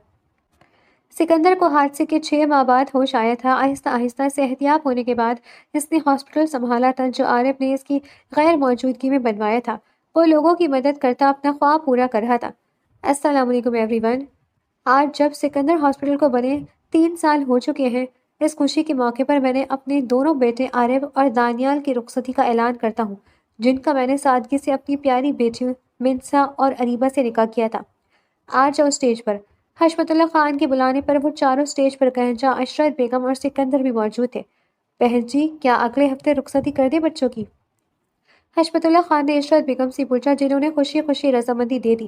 سکندر کو حادثے کے 6 ماہ بعد ہوش آیا تھا۔ آہستہ آہستہ صحتیاب ہونے کے بعد اس نے ہاسپٹل سنبھالا تھا جو عارف نے اس کی غیر موجودگی میں بنوایا تھا۔ وہ لوگوں کی مدد کرتا اپنا خواب پورا کر رہا تھا۔ السلام علیکم ایوری ون۔ آج جب سکندر ہاسپٹل کو بنے 3 سال ہو چکے ہیں، اس خوشی کے موقع پر میں نے اپنے دونوں بیٹے عارف اور دانیال کی رخصتی کا اعلان کرتا ہوں، جن کا میں نے سادگی سے اپنی پیاری بیٹیوں منسا اور اریبہ سے نکاح کیا تھا۔ آج جاؤ اسٹیج پر۔ حشمت اللہ خان کے بلانے پر وہ چاروں اسٹیج پر گئے جہاں عشرت بیگم اور سکندر بھی موجود تھے۔ بہن جی، کیا اگلے ہفتے رخصتی کر دیں بچوں کی؟ حشمت اللہ خان نے عشرت بیگم سے پوچھا، جنہوں نے خوشی خوشی رضامندی دے دی۔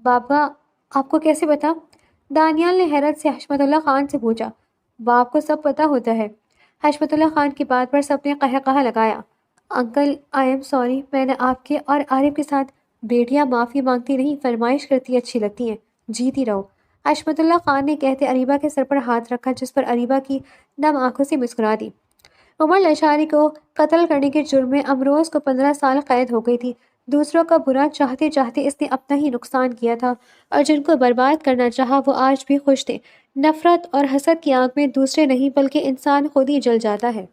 بابا، آپ کو کیسے پتا؟ دانیال نے حیرت سے حشمت اللہ خان سے پوچھا۔ باپ کو سب پتا ہوتا ہے۔ حشمت اللہ خان کی بات پر سب نے قہقہہ لگایا۔ انکل، آئی ایم سوری، میں نے آپ کے اور عارف کے ساتھ۔ بیٹیاں معافی مانگتی نہیں، فرمائش کرتی اچھی لگتی ہیں۔ جیتی رہو۔ حشمت اللہ خان نے کہتے اریبہ کے سر پر ہاتھ رکھا، جس پر اریبہ کی نم آنکھوں سے مسکرا دی۔ عمر لشاری کو قتل کرنے کے جرم میں امروز کو 15 سال قید ہو گئی تھی۔ دوسروں کا برا چاہتے چاہتے اس نے اپنا ہی نقصان کیا تھا، اور جن کو برباد کرنا چاہا وہ آج بھی خوش تھے۔ نفرت اور حسد کی آگ میں دوسرے نہیں بلکہ انسان خود ہی جل جاتا ہے۔